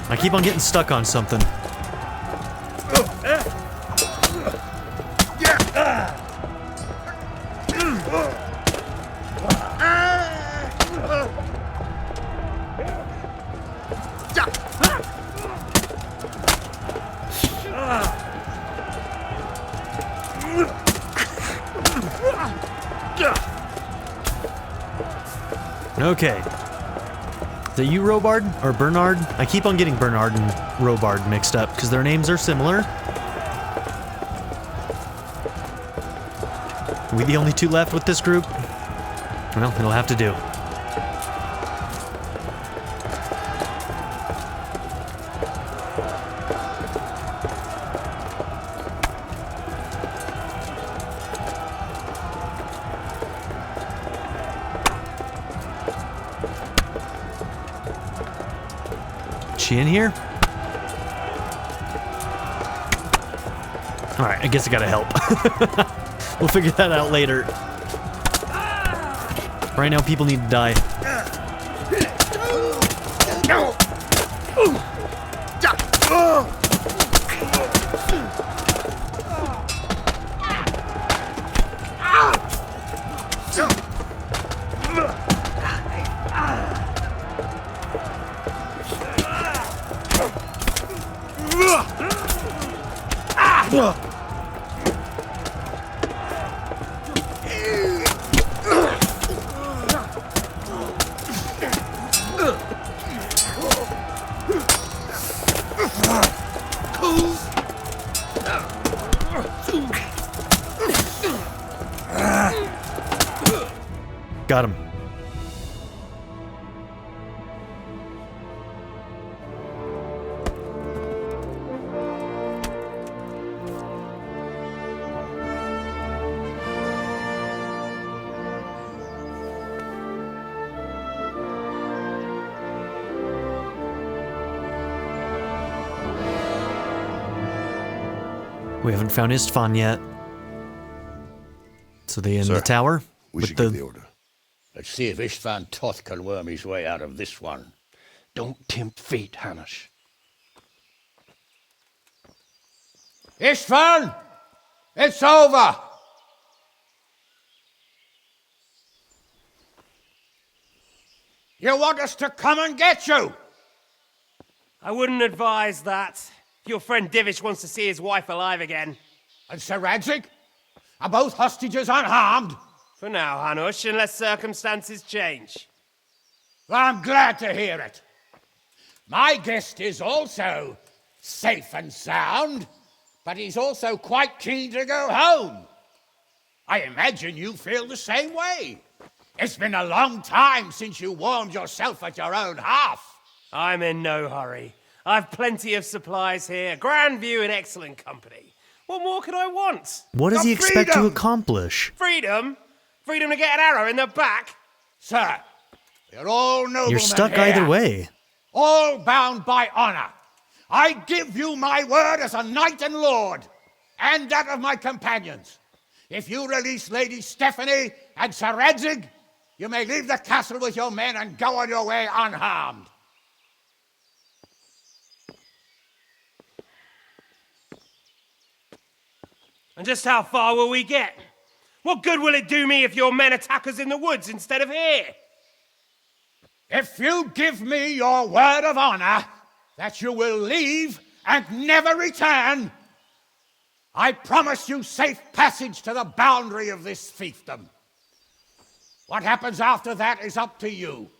I keep on getting stuck on something. Okay. Is it you, Robard? Or Bernard? I keep on getting Bernard and Robard mixed up because their names are similar. Are we the only two left with this group? Well, it'll have to do. Is she in here? Alright, I guess I gotta help. We'll figure that out later. Right now, people need to die. Got him. We haven't found Istvan yet. So they in the tower? We should give the order. Let's see if Istvan Toth can worm his way out of this one. Don't tempt fate, Hanush. Istvan! It's over! You want us to come and get you? I wouldn't advise that. Your friend Divish wants to see his wife alive again. And Sir Radzig? Are both hostages unharmed? For now, Hanush, unless circumstances change. Well, I'm glad to hear it. My guest is also safe and sound, but he's also quite keen to go home. I imagine you feel the same way. It's been a long time since you warmed yourself at your own hearth. I'm in no hurry. I've plenty of supplies here, grand view and excellent company. What more could I want? What does he expect to accomplish? Freedom? Freedom to get an arrow in the back? Sir, we're all noblemen. You're stuck here, either way. all bound by honor. I give you my word as a knight and lord, and that of my companions. If you release Lady Stephanie and Sir Radzig, you may leave the castle with your men and go on your way unharmed. And just how far will we get? What good will it do me if your men attack us in the woods instead of here? If you give me your word of honor that you will leave and never return, I promise you safe passage to the boundary of this fiefdom. What happens after that is up to you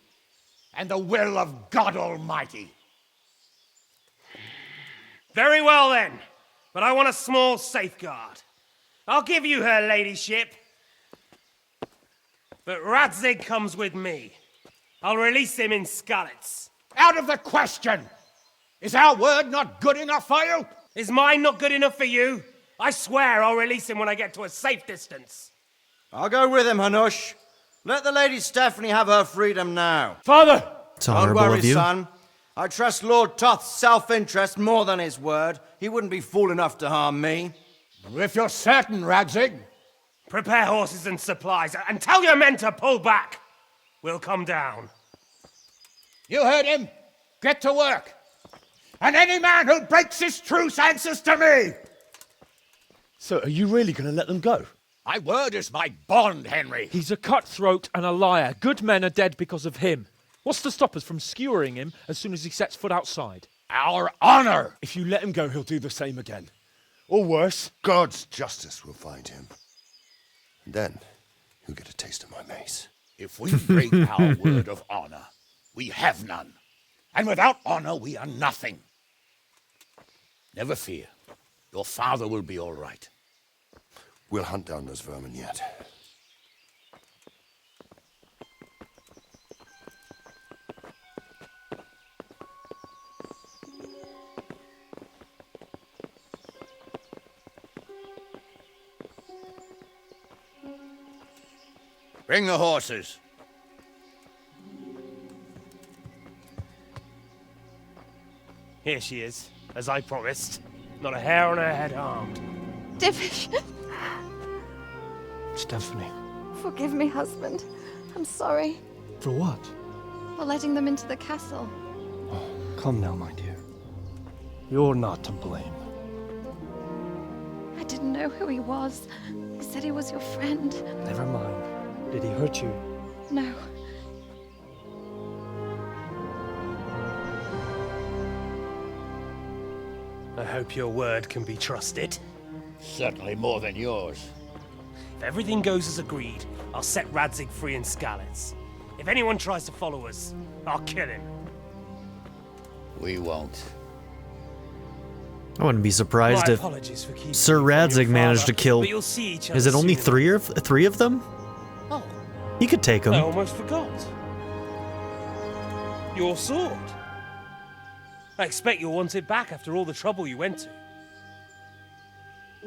and the will of God Almighty. Very well then, but I want a small safeguard. I'll give you her ladyship, but Radzig comes with me. I'll release him in Skalitz. Out of the question! Is our word not good enough for you? Is mine not good enough for you? I swear I'll release him when I get to a safe distance. I'll go with him, Hanush. Let the Lady Stephanie have her freedom now. Father! It's Don't honorable worry, of you. son. I trust Lord Toth's self-interest more than his word. He wouldn't be fool enough to harm me. If you're certain, Radzig. Prepare horses and supplies, and tell your men to pull back. We'll come down. You heard him. Get to work. And any man who breaks his truce answers to me. So, are you really going to let them go? My word is my bond, Henry. He's a cutthroat and a liar. Good men are dead because of him. What's to stop us from skewering him as soon as he sets foot outside? Our honor! If you let him go, he'll do the same again. Or worse. God's justice will find him. And then he'll get a taste of my mace. If we break our word of honor, we have none. And without honor, we are nothing. Never fear. Your father will be all right. We'll hunt down those vermin yet. Bring the horses. Here she is, as I promised. Not a hair on her head harmed. Divish. Stephanie. Forgive me, husband. I'm sorry For what? for letting them into the castle. Come now, my dear. You're not to blame. I didn't know who he was. He said he was your friend. Never mind. Did he hurt you? No. I hope your word can be trusted. Certainly more than yours. If everything goes as agreed, I'll set Radzig free in Skalitz. If anyone tries to follow us, I'll kill him. We won't. I wouldn't be surprised My if apologies for keeping Sir you from your Radzig managed to father, kill. but you'll see each other Is it only soon three of them? Oh. He could take them. I almost forgot. Your sword. I expect you'll want it back after all the trouble you went to.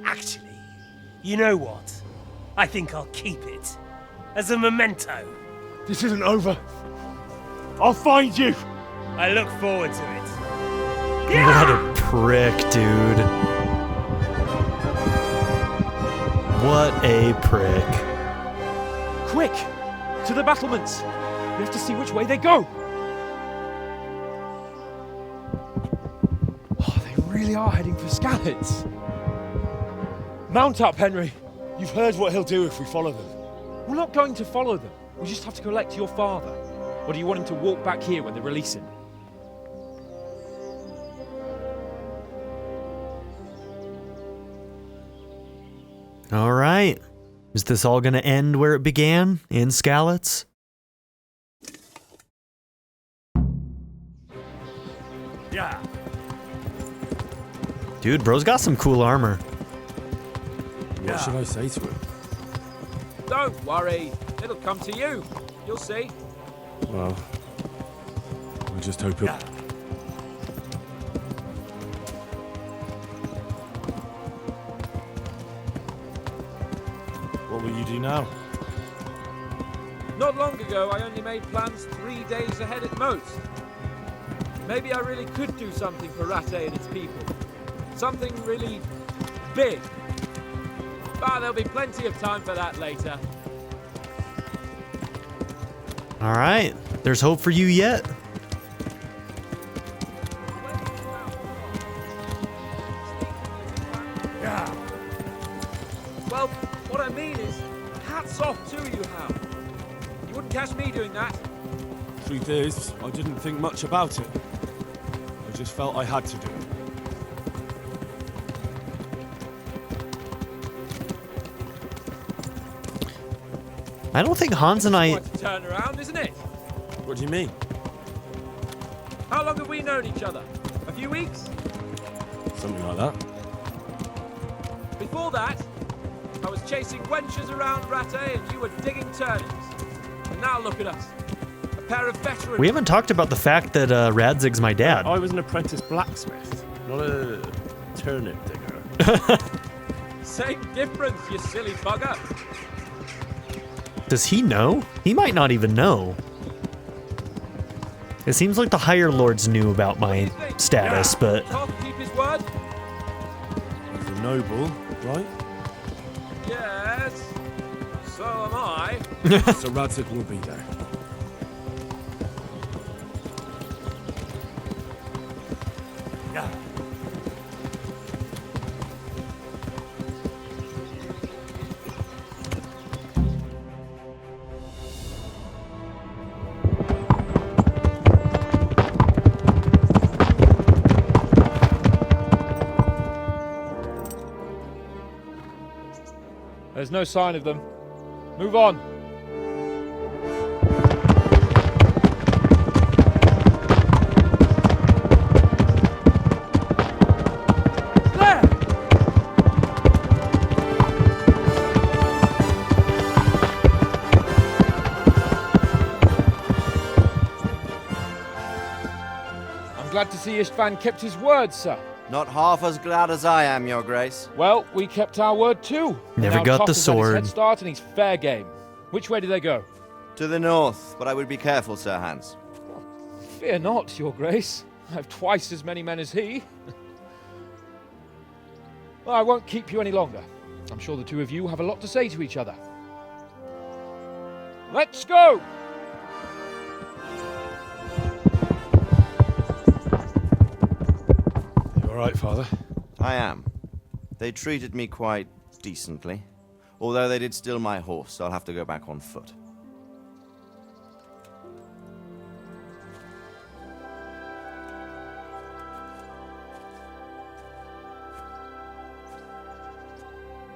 Actually, you know what? I think I'll keep it. As a memento. This isn't over. I'll find you. I look forward to it. What a prick, dude. What a prick. Quick! To the battlements! We have to see which way they go! Oh, they really are heading for Skalitz. Mount up, Henry. You've heard what he'll do if we follow them. We're not going to follow them. We just have to collect your father. Or do you want him to walk back here when they release him? All right. Is this all going to end where it began? In Skalitz? Yeah. Dude, bro's got some cool armor. What should I say to him? Don't worry. It'll come to you. You'll see. Well, I just hope he'll... What will you do now? Not long ago, I only made plans 3 days ahead at most. Maybe I really could do something for Rattay and its people. Something really big. But there'll be plenty of time for that later. All right. There's hope for you yet. Yeah. Well, what I mean is, hats off to you, Hal. You wouldn't catch me doing that. Truth is, I didn't think much about it. I just felt I had to do it. I don't think Hans and I... Quite a turn around, isn't it? What do you mean? How long have we known each other? A few weeks? Something like that. Before that, I was chasing wenches around Rattay and you were digging turnings. And now look at us. A pair of veterans. We haven't talked about the fact that Radzig's my dad. I was an apprentice blacksmith, not a turnip digger. Same difference, you silly bugger. Does he know? He might not even know. It seems like the higher lords knew about my status, but... Toth keep his word? He's a noble, right? Yes. So am I. So Radzig will be there. There's no sign of them. Move on. There! I'm glad to see Istvan kept his word, sir. Not half as glad as I am, Your Grace. Well, we kept our word too. Never Now got Toth the has had his sword. head start and he's fair game. Which way do they go? To the north, but I would be careful, Sir Hans. Fear not, Your Grace. I've twice as many men as he. Well, I won't keep you any longer. I'm sure the two of you have a lot to say to each other. Let's go! You all right, Father? I am. They treated me quite decently. Although they did steal my horse, so I'll have to go back on foot.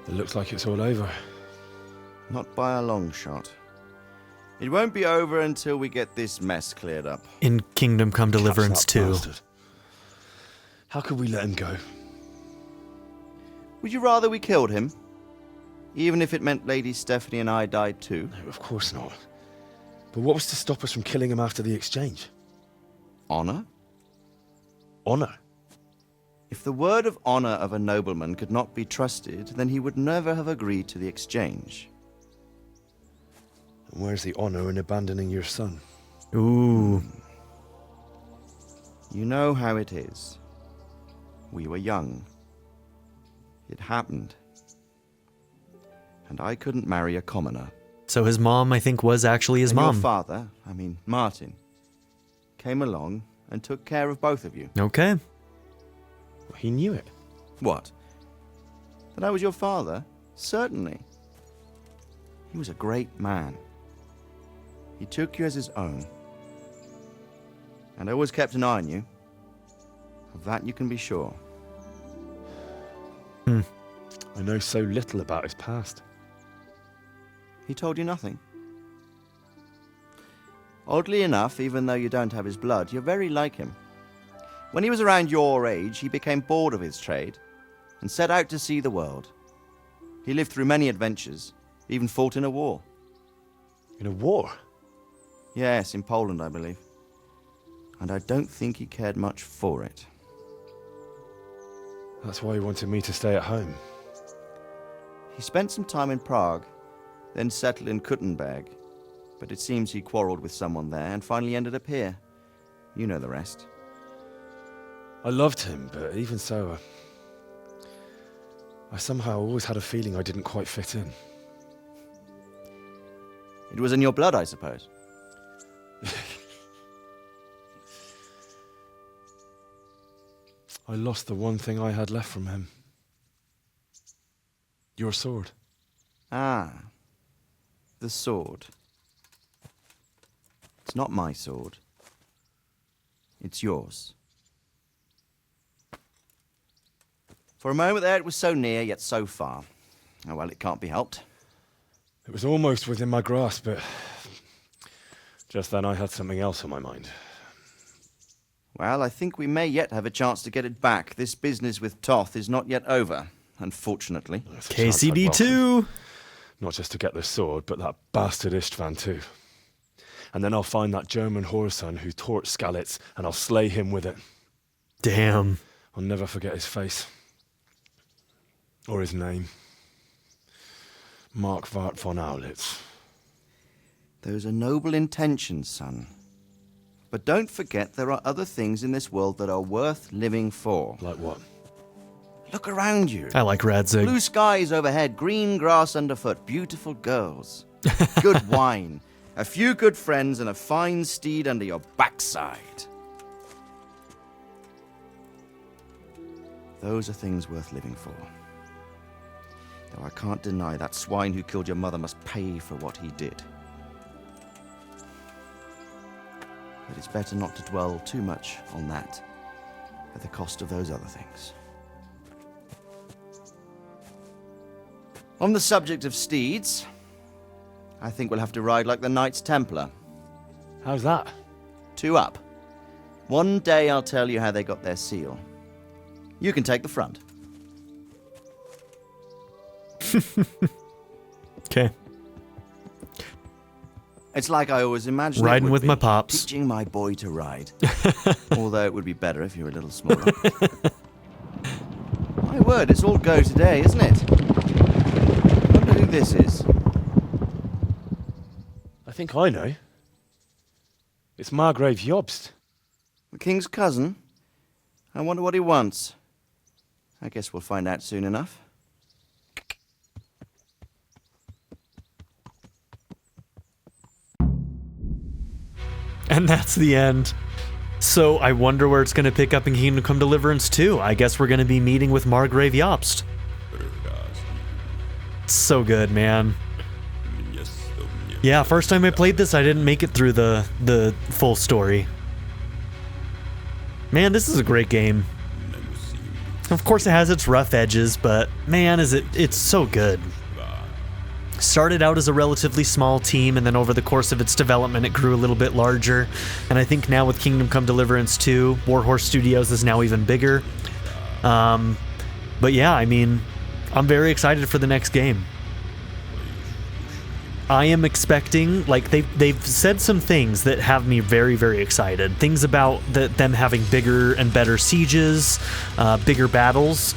It looks like it's all over. Not by a long shot. It won't be over until we get this mess cleared up. In Kingdom Come Deliverance 2. Bastard. How could we let him go? Would you rather we killed him? Even if it meant Lady Stephanie and I died too? No, of course not. But what was to stop us from killing him after the exchange? Honor? Honor? If the word of honor of a nobleman could not be trusted, then he would never have agreed to the exchange. And where's the honor in abandoning your son? Ooh. You know how it is. We were young. It happened. And I couldn't marry a commoner. So his mom, I think, was actually his and mom. Your father, I mean Martin, came along and took care of both of you. Okay. Well, he knew it. What? That I was your father? Certainly. He was a great man. He took you as his own. And always kept an eye on you. Of that you can be sure. I know so little about his past. He told you nothing? Oddly enough, even though you don't have his blood, you're very like him. When he was around your age, he became bored of his trade and set out to see the world. He lived through many adventures, even fought in a war. In a war? Yes, in Poland, I believe. And I don't think he cared much for it. That's why he wanted me to stay at home. He spent some time in Prague, then settled in Kuttenberg. But it seems he quarreled with someone there and finally ended up here. You know the rest. I loved him, but even so, I somehow always had a feeling I didn't quite fit in. It was in your blood, I suppose. I lost the one thing I had left from him. Your sword. Ah, the sword. It's not my sword. It's yours. For a moment there, it was so near, yet so far. Oh, well, it can't be helped. It was almost within my grasp, but just then I had something else on my mind. Well, I think we may yet have a chance to get it back. This business with Toth is not yet over, unfortunately. KCD2! Not just to get the sword, but that bastard Istvan too. And then I'll find that German whoreson who torched Skalitz, and I'll slay him with it. Damn. I'll never forget his face. Or his name. Mark Vart von Aulitz. Those are noble intentions, son. But don't forget there are other things in this world that are worth living for. Like what? Look around you. I like Radzig. Blue skies overhead, green grass underfoot, beautiful girls. Good wine, a few good friends, and a fine steed under your backside. Those are things worth living for. Though I can't deny that swine who killed your mother must pay for what he did. But it's better not to dwell too much on that at the cost of those other things. On the subject of steeds, I think we'll have to ride like the Knights Templar. How's that? 2 up. One day I'll tell you how they got their seal. You can take the front. Okay. It's like I always imagined. Riding with my pops. Teaching my boy to ride. Although it would be better if you were a little smaller. My word, it's all go today, isn't it? I wonder who this is. I think I know. It's Margrave Jobst. The king's cousin? I wonder what he wants. I guess we'll find out soon enough. And that's the end. So I wonder where it's going to pick up in Kingdom Come Deliverance 2. I guess we're going to be meeting with Margrave Jobst. So good, man. Yeah, first time I played this, I didn't make it through the full story. Man, this is a great game. Of course, it has its rough edges, but man, it's so good. Started out as a relatively small team, and then over the course of its development, it grew a little bit larger. And I think now with Kingdom Come Deliverance 2, Warhorse Studios is now even bigger. But yeah, I mean, I'm very excited for the next game. I am expecting, like, they've said some things that have me very, very excited. Things about them having bigger and better sieges, bigger battles,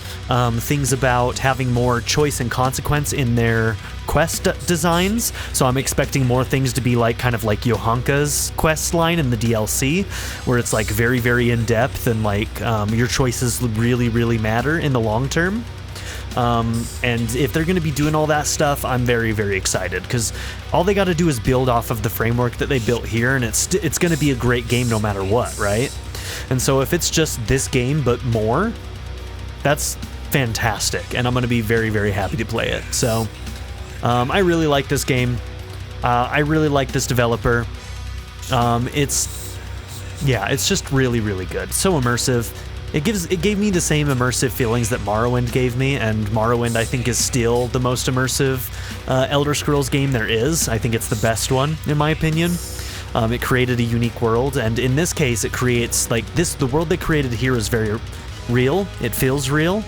things about having more choice and consequence in their quest designs. So I'm expecting more things to be like kind of like Johanka's quest line in the DLC, where it's like very, very in-depth and like your choices really, really matter in the long term. And if they're going to be doing all that stuff, I'm very, very excited, because all they got to do is build off of the framework that they built here, and it's going to be a great game no matter what, right? And so if it's just this game but more, that's fantastic, and I'm going to be very, very happy to play it. So I really like this game. I really like this developer. It's just really, really good. So immersive. It gave me the same immersive feelings that Morrowind gave me, and Morrowind I think is still the most immersive Elder Scrolls game there is. I think it's the best one in my opinion. It created a unique world, and in this case it creates like the world they created here is very real. It feels real.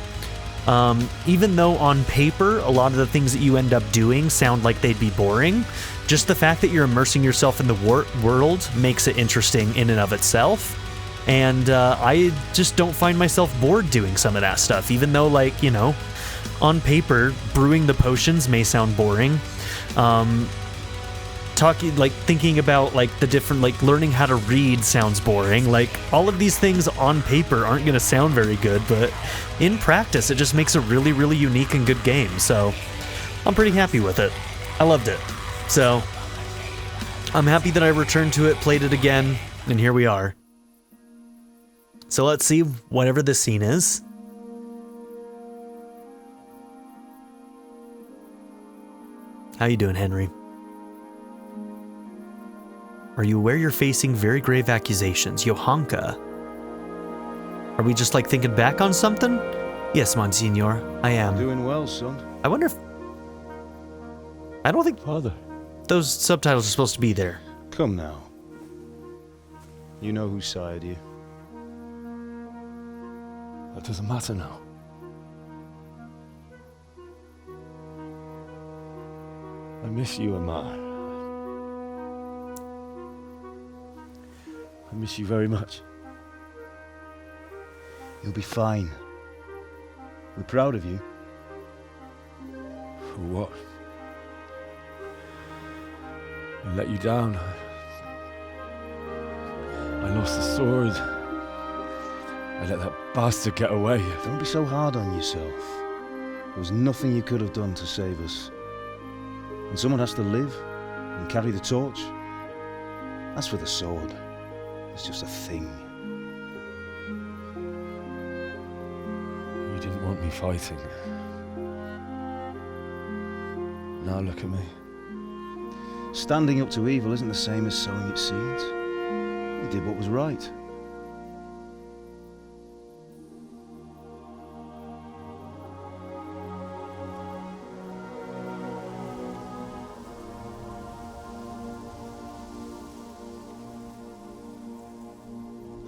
Even though on paper a lot of the things that you end up doing sound like they'd be boring, just the fact that you're immersing yourself in the world makes it interesting in and of itself. And I just don't find myself bored doing some of that stuff, even though, like, you know, on paper, brewing the potions may sound boring. Thinking about, like, the different, like, learning how to read sounds boring. Like, all of these things on paper aren't going to sound very good, but in practice, it just makes a really, really unique and good game. So I'm pretty happy with it. I loved it. So I'm happy that I returned to it, played it again, and here we are. So let's see whatever this scene is. How you doing, Henry? Are you aware you're facing very grave accusations? Johanka. Are we just like thinking back on something? Yes, Monsignor, I am. Doing well, son. I wonder if... I don't think... Father. Those subtitles are supposed to be there. Come now. You know whose side you. That doesn't matter now. I miss you, Amar. I miss you very much. You'll be fine. We're proud of you. For what? I let you down. I lost the sword. I let that bastard get away. Don't be so hard on yourself. There was nothing you could have done to save us. And someone has to live and carry the torch. As for the sword, it's just a thing. You didn't want me fighting. Now look at me. Standing up to evil isn't the same as sowing its seeds. You did what was right.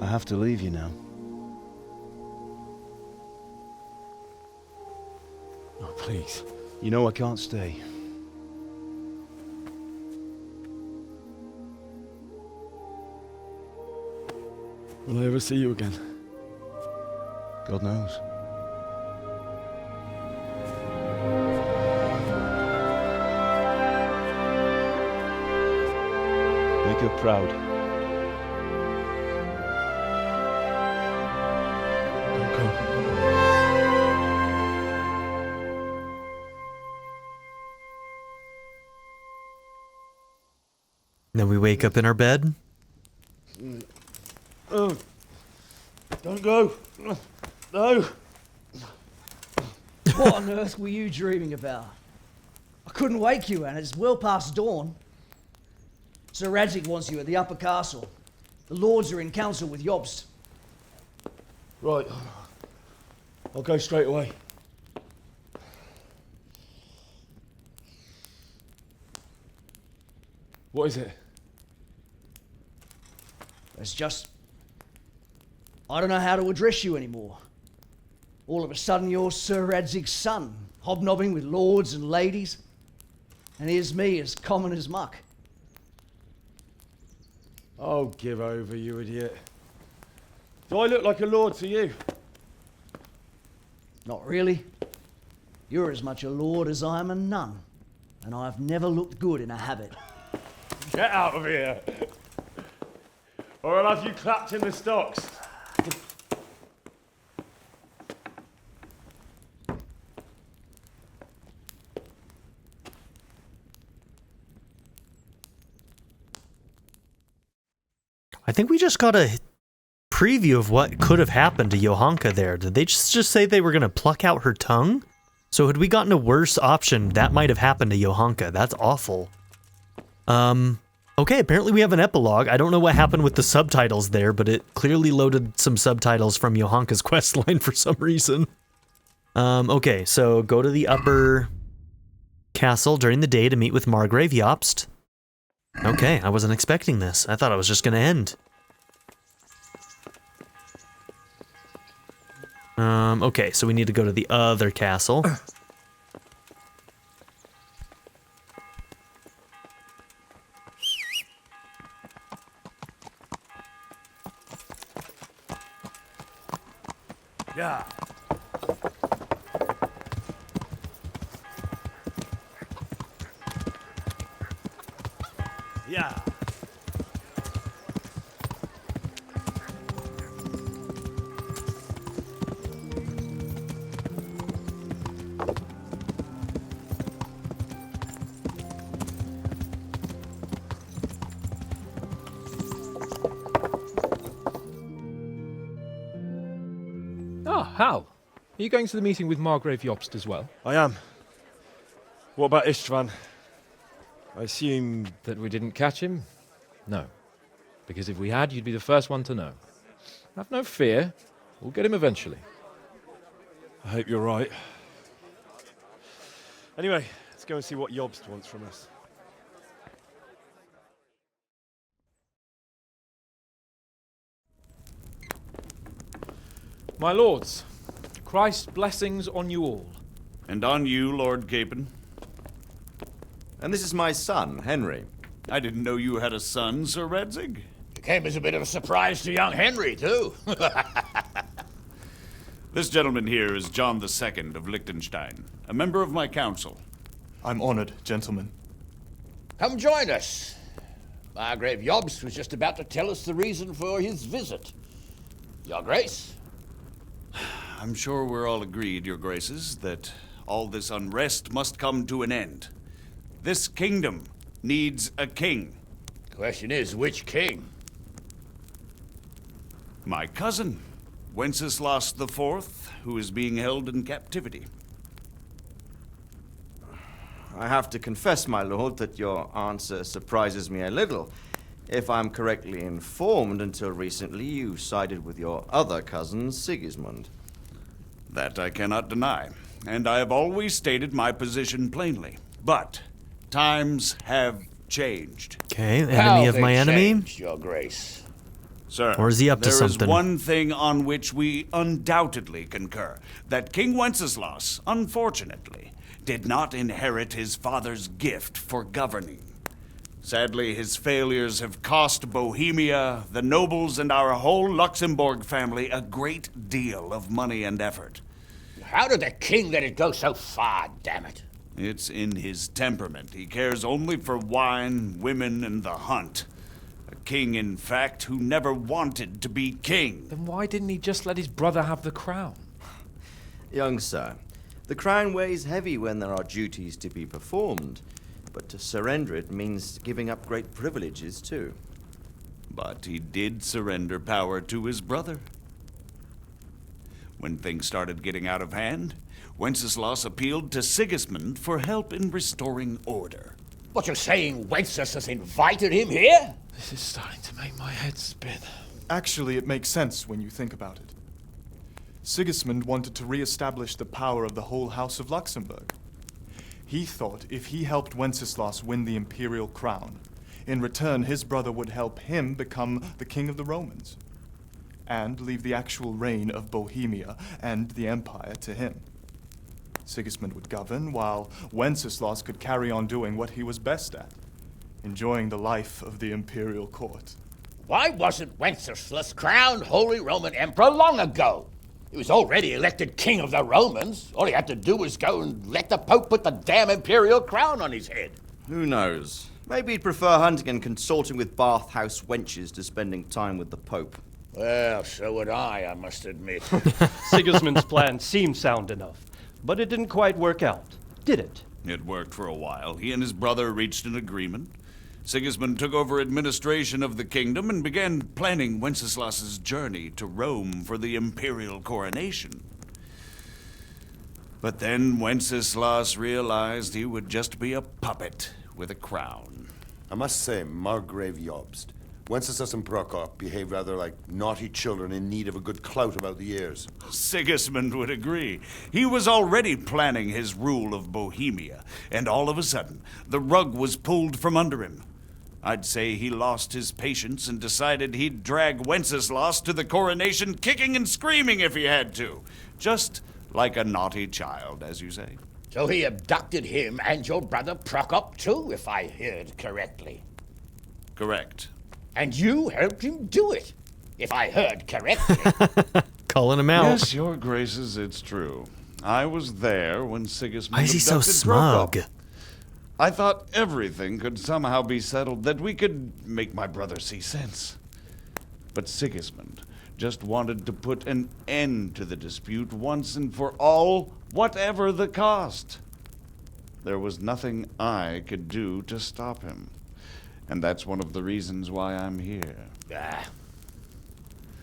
I have to leave you now. Oh, please. You know I can't stay. Will I ever see you again? God knows. Make her proud. then we wake up in our bed. Oh, don't go. No. What on earth were you dreaming about? I couldn't wake you, and it's well past dawn. Sir Radzig wants you at the upper castle. The lords are in council with Jobst. Right. I'll go straight away. What is it? It's just... I don't know how to address you anymore. All of a sudden you're Sir Radzig's son, hobnobbing with lords and ladies. And here's me, as common as muck. Oh, give over, you idiot. Do I look like a lord to you? Not really. You're as much a lord as I am a nun. And I've never looked good in a habit. Get out of here! Or I'll have you clapped in the stocks. I think we just got a preview of what could have happened to Johanka there. Did they just say they were going to pluck out her tongue? So had we gotten a worse option, that might have happened to Johanka. That's awful. Okay, apparently we have an epilogue. I don't know what happened with the subtitles there, but it clearly loaded some subtitles from Johanka's questline for some reason. Okay, so go to the upper castle during the day to meet with Margrave Jobst. Okay, I wasn't expecting this. I thought it was just gonna end. Okay, so we need to go to the other castle. Yeah. Yeah. Hal, are you going to the meeting with Margrave Jobst as well? I am. What about Istvan? I assume... That we didn't catch him? No. Because if we had, you'd be the first one to know. Have no fear. We'll get him eventually. I hope you're right. Anyway, let's go and see what Jobst wants from us. My lords, Christ's blessings on you all. And on you, Lord Capon. And this is my son, Henry. I didn't know you had a son, Sir Radzig. It came as a bit of a surprise to young Henry, too. This gentleman here is John II of Liechtenstein, a member of my council. I'm honored, gentlemen. Come join us. Margrave Jobst was just about to tell us the reason for his visit. Your Grace? I'm sure we're all agreed, Your Graces, that all this unrest must come to an end. This kingdom needs a king. Question is, which king? My cousin, Wenceslas IV, who is being held in captivity. I have to confess, my lord, that your answer surprises me a little. If I'm correctly informed, until recently you sided with your other cousin, Sigismund. That I cannot deny, and I have always stated my position plainly. But times have changed. Okay, enemy of my enemy. Changed, Your Grace. Sir, or is he up to something? There is one thing on which we undoubtedly concur. That King Wenceslas, unfortunately, did not inherit his father's gift for governing. Sadly, his failures have cost Bohemia, the nobles, and our whole Luxembourg family a great deal of money and effort. How did the king let it go so far, damn it? It's in his temperament. He cares only for wine, women, and the hunt. A king, in fact, who never wanted to be king. Then why didn't he just let his brother have the crown? Young sir, the crown weighs heavy when there are duties to be performed. But to surrender it means giving up great privileges, too. But he did surrender power to his brother. When things started getting out of hand, Wenceslas appealed to Sigismund for help in restoring order. What, you're saying Wenceslas invited him here? This is starting to make my head spin. Actually, it makes sense when you think about it. Sigismund wanted to re-establish the power of the whole House of Luxembourg. He thought if he helped Wenceslas win the imperial crown, in return his brother would help him become the king of the Romans, and leave the actual reign of Bohemia and the empire to him. Sigismund would govern, while Wenceslas could carry on doing what he was best at, enjoying the life of the imperial court. Why wasn't Wenceslas crowned Holy Roman Emperor long ago? He was already elected king of the Romans. All he had to do was go and let the Pope put the damn imperial crown on his head. Who knows? Maybe he'd prefer hunting and consorting with bathhouse wenches to spending time with the Pope. Well, so would I must admit. Sigismund's plan seemed sound enough, but it didn't quite work out, did it? It worked for a while. He and his brother reached an agreement. Sigismund took over administration of the kingdom and began planning Wenceslas's journey to Rome for the imperial coronation. But then Wenceslas realized he would just be a puppet with a crown. I must say, Margrave Jobst, Wenceslas and Prokop behave rather like naughty children in need of a good clout about the ears. Sigismund would agree. He was already planning his rule of Bohemia, and all of a sudden, the rug was pulled from under him. I'd say he lost his patience and decided he'd drag Wenceslas to the coronation kicking and screaming if he had to. Just like a naughty child, as you say. So he abducted him and your brother Prokop too, if I heard correctly. Correct. And you helped him do it, if I heard correctly. Calling him out. Yes, your graces, it's true. I was there when Sigismund Why is he so abducted smug? Prokop. I thought everything could somehow be settled, that we could make my brother see sense. But Sigismund just wanted to put an end to the dispute once and for all, whatever the cost. There was nothing I could do to stop him. And that's one of the reasons why I'm here.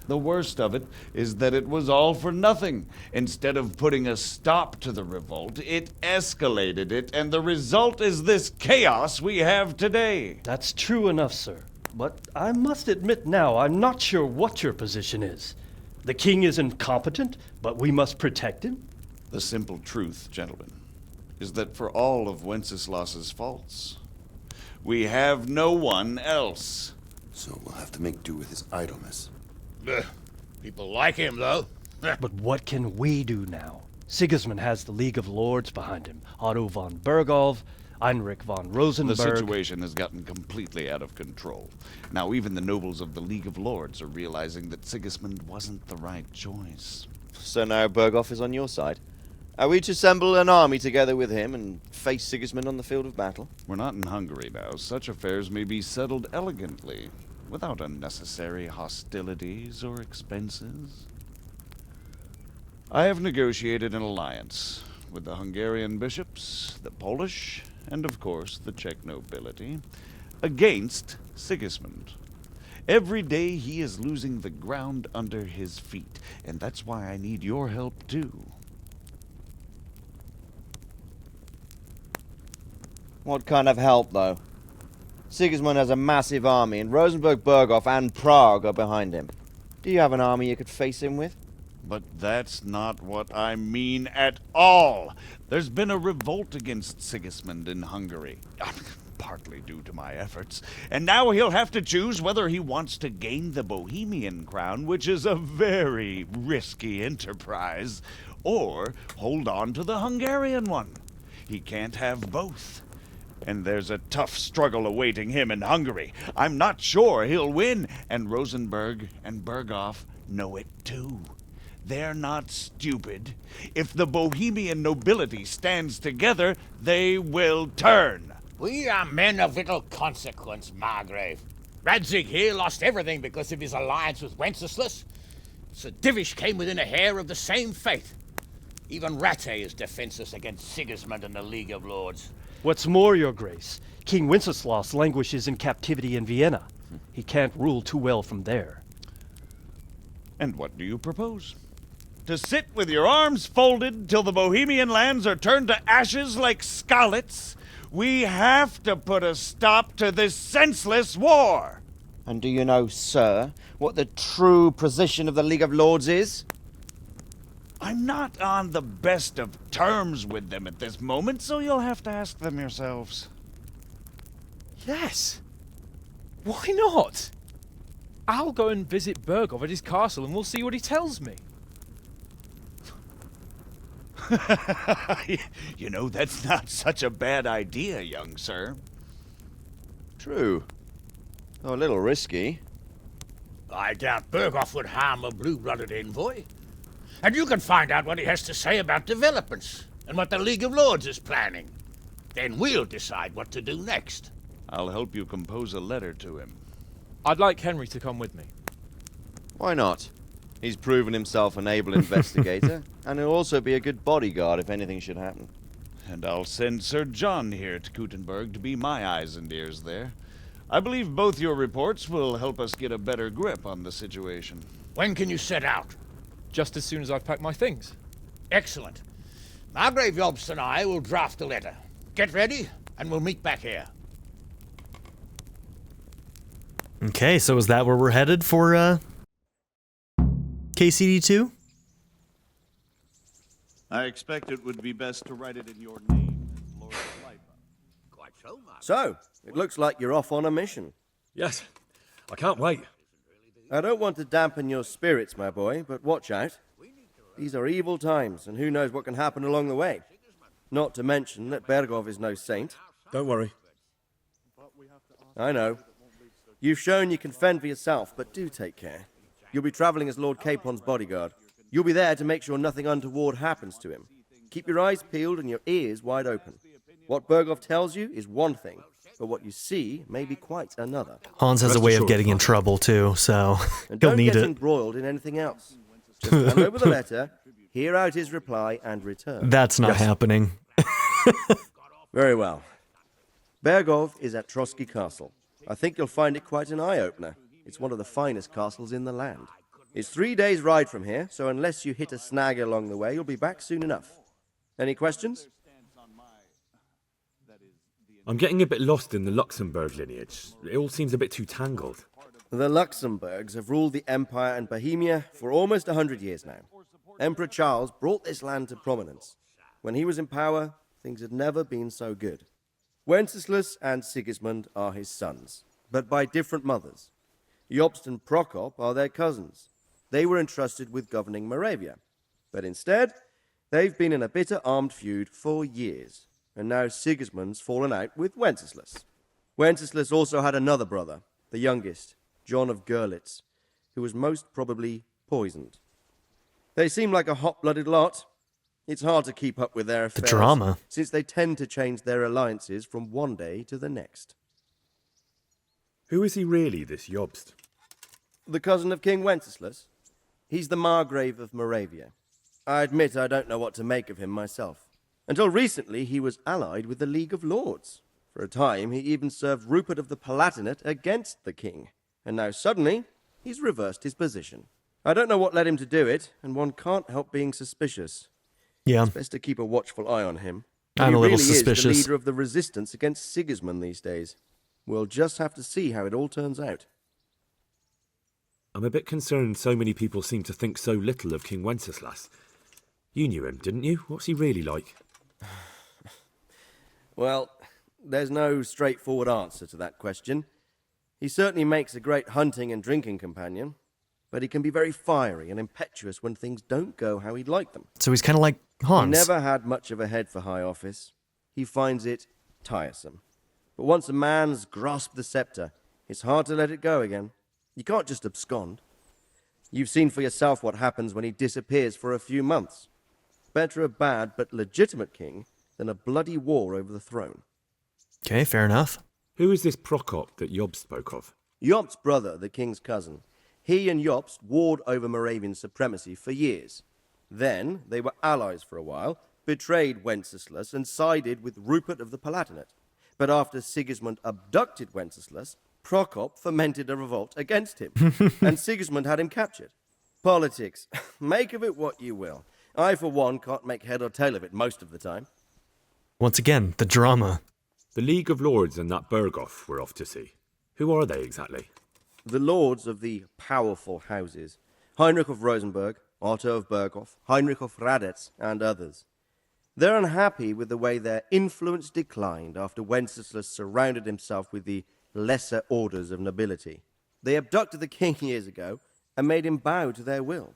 The worst of it is that it was all for nothing. Instead of putting a stop to the revolt, it escalated it, and the result is this chaos we have today. That's true enough, sir. But I must admit now, I'm not sure what your position is. The king is incompetent, but we must protect him? The simple truth, gentlemen, is that for all of Wenceslas's faults, we have no one else. So we'll have to make do with his idleness. People like him, though. But what can we do now? Sigismund has the League of Lords behind him. Otto von Bergholf, Heinrich von Rosenberg. The situation has gotten completely out of control. Now even the nobles of the League of Lords are realizing that Sigismund wasn't the right choice. So now Berghof is on your side? Are we to assemble an army together with him and face Sigismund on the field of battle? We're not in Hungary now. Such affairs may be settled elegantly, without unnecessary hostilities or expenses. I have negotiated an alliance with the Hungarian bishops, the Polish, and of course the Czech nobility, against Sigismund. Every day he is losing the ground under his feet, and that's why I need your help too. What kind of help, though? Sigismund has a massive army, and Rosenberg, Berghof, and Prague are behind him. Do you have an army you could face him with? But that's not what I mean at all. There's been a revolt against Sigismund in Hungary, partly due to my efforts, and now he'll have to choose whether he wants to gain the Bohemian crown, which is a very risky enterprise, or hold on to the Hungarian one. He can't have both. And there's a tough struggle awaiting him in Hungary. I'm not sure he'll win, and Rosenberg and Berghof know it too. They're not stupid. If the Bohemian nobility stands together, they will turn. We are men of little consequence, Margrave. Radzig here lost everything because of his alliance with Wenceslas. Sir Divish came within a hair of the same fate. Even Rattay is defenseless against Sigismund and the League of Lords. What's more, Your Grace, King Wenceslaus languishes in captivity in Vienna. He can't rule too well from there. And what do you propose? To sit with your arms folded till the Bohemian lands are turned to ashes like scarlets? We have to put a stop to this senseless war! And do you know, sir, what the true position of the League of Lords is? I'm not on the best of terms with them at this moment, so you'll have to ask them yourselves. Yes. Why not? I'll go and visit Bergov at his castle and we'll see what he tells me. You know, that's not such a bad idea, young sir. True. Though a little risky. I doubt Bergov would harm a blue-blooded envoy. And you can find out what he has to say about developments and what the League of Lords is planning. Then we'll decide what to do next. I'll help you compose a letter to him. I'd like Henry to come with me. Why not? He's proven himself an able investigator, and he'll also be a good bodyguard if anything should happen. And I'll send Sir John here to Gutenberg to be my eyes and ears there. I believe both your reports will help us get a better grip on the situation. When can you set out? Just as soon as I've packed my things. Excellent. Margrave Jobst and I will draft a letter. Get ready, and we'll meet back here. Okay, so is that where we're headed for, KCD2? I expect it would be best to write it in your name, Lord Lipa. Quite so, Mark. So, it looks like you're off on a mission. Yes, I can't wait. I don't want to dampen your spirits, my boy, but watch out. These are evil times, and who knows what can happen along the way. Not to mention that Bergov is no saint. Don't worry. I know. You've shown you can fend for yourself, but do take care. You'll be traveling as Lord Capon's bodyguard. You'll be there to make sure nothing untoward happens to him. Keep your eyes peeled and your ears wide open. What Bergov tells you is one thing, but what you see may be quite another. Hans has a way of getting in trouble too, so he'll need Don't get it. embroiled in anything else. Just hand over the letter, hear out his reply, and return. That's not happening. Very well. Bergov is at Trotsky Castle. I think you'll find it quite an eye-opener. It's one of the finest castles in the land. It's 3 days' ride from here, so unless you hit a snag along the way, you'll be back soon enough. Any questions? I'm getting a bit lost in the Luxembourg lineage. It all seems a bit too tangled. The Luxembourgs have ruled the Empire and Bohemia for almost 100 years now. Emperor Charles brought this land to prominence. When he was in power, things had never been so good. Wenceslas and Sigismund are his sons, but by different mothers. Jobst and Prokop are their cousins. They were entrusted with governing Moravia. But instead, they've been in a bitter armed feud for years, and now Sigismund's fallen out with Wenceslas. Wenceslas also had another brother, the youngest, John of Görlitz, who was most probably poisoned. They seem like a hot-blooded lot. It's hard to keep up with their affairs, drama. since they tend to change their alliances from one day to the next. Who is he really, this Jobst? The cousin of King Wenceslas. He's the Margrave of Moravia. I admit I don't know what to make of him myself. Until recently, he was allied with the League of Lords. For a time, he even served Rupert of the Palatinate against the king. And now suddenly, he's reversed his position. I don't know what led him to do it, and one can't help being suspicious. Yeah. It's best to keep a watchful eye on him. I'm a little He really suspicious. is the leader of the resistance against Sigismund these days. We'll just have to see how it all turns out. I'm a bit concerned so many people seem to think so little of King Wenceslas. You knew him, didn't you? What's he really like? Well, there's no straightforward answer to that question. He certainly makes a great hunting and drinking companion, but he can be very fiery and impetuous when things don't go how he'd like them. So he's kind of like Hans. He never had much of a head for high office. He finds it tiresome. But once a man's grasped the scepter, it's hard to let it go again. You can't just abscond. You've seen for yourself what happens when he disappears for a few months. Better a bad but legitimate king than a bloody war over the throne. Okay, fair enough. Who is this Prokop that Jobst spoke of? Jobst's brother, the king's cousin. He and Jobst warred over Moravian supremacy for years. Then they were allies for a while, betrayed Wenceslas and sided with Rupert of the Palatinate. But after Sigismund abducted Wenceslas, Prokop fomented a revolt against him, and Sigismund had him captured. Politics. Make of it what you will. I, for one, can't make head or tail of it most of the time. Once again, the drama. The League of Lords and that Berghoff we're off to see. Who are they exactly? The lords of the powerful houses. Heinrich of Rosenberg, Otto of Berghoff, Heinrich of Radetz, and others. They're unhappy with the way their influence declined after Wenceslas surrounded himself with the lesser orders of nobility. They abducted the king years ago and made him bow to their will.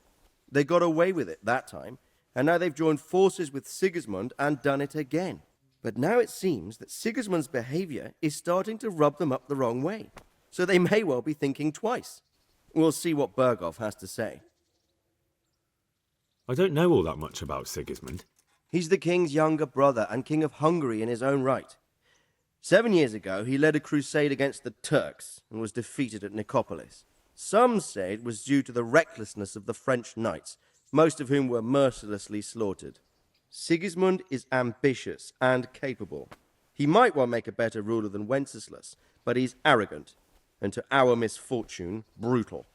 They got away with it that time, and now they've joined forces with Sigismund and done it again. But now it seems that Sigismund's behavior is starting to rub them up the wrong way, so they may well be thinking twice. We'll see what Berghoff has to say. I don't know all that much about Sigismund. He's the king's younger brother and king of Hungary in his own right. 7 years ago, he led a crusade against the Turks and was defeated at Nicopolis. Some say it was due to the recklessness of the French knights, most of whom were mercilessly slaughtered. Sigismund is ambitious and capable. He might well make a better ruler than Wenceslas, but he's arrogant, and to our misfortune, brutal.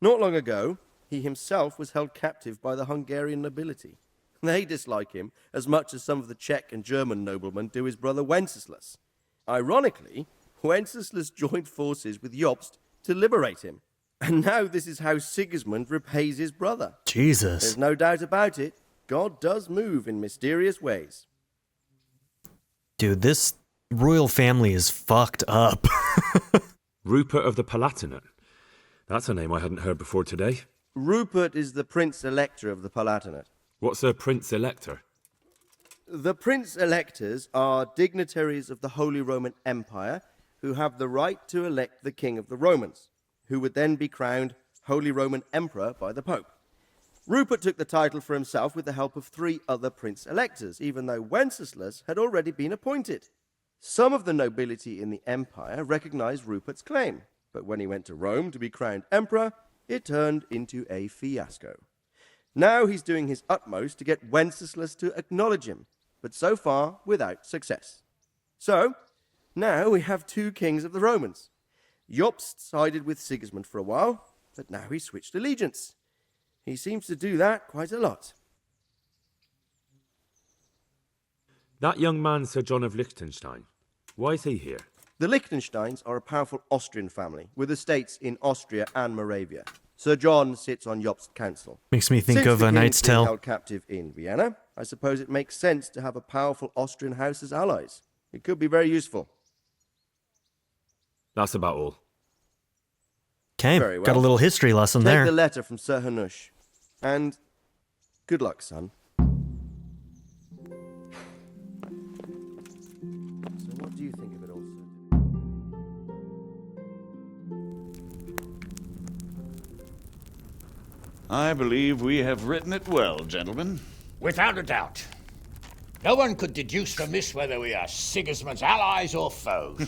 Not long ago, he himself was held captive by the Hungarian nobility. They dislike him as much as some of the Czech and German noblemen do his brother Wenceslas. Ironically, Wenceslas joined forces with Jobst to liberate him. And now this is how Sigismund repays his brother. Jesus. There's no doubt about it. God does move in mysterious ways. Dude, this royal family is fucked up. Rupert of the Palatinate. That's a name I hadn't heard before today. Rupert is the Prince-Elector of the Palatinate. What's a Prince-Elector? The Prince-Electors are dignitaries of the Holy Roman Empire who have the right to elect the King of the Romans, who would then be crowned Holy Roman Emperor by the Pope. Rupert took the title for himself with the help of 3 other Prince-Electors, even though Wenceslas had already been appointed. Some of the nobility in the empire recognized Rupert's claim, but when he went to Rome to be crowned emperor, it turned into a fiasco. Now he's doing his utmost to get Wenceslas to acknowledge him, but so far without success. So, now we have 2 kings of the Romans. Jobst sided with Sigismund for a while, but now he switched allegiance. He seems to do that quite a lot. That young man, Sir John of Liechtenstein. Why is he here? The Liechtensteins are a powerful Austrian family with estates in Austria and Moravia. Sir John sits on Jobst's council. Makes me think Since of the A Knight's king's been Tale. held captive in Vienna, I suppose it makes sense to have a powerful Austrian house as allies. It could be very useful. That's about all. Okay, Very well. got a little history lesson Take there. the letter from Sir Hanush. And good luck, son. So what do you think of it all, sir? I believe we have written it well, gentlemen. Without a doubt. No one could deduce from this whether we are Sigismund's allies or foes.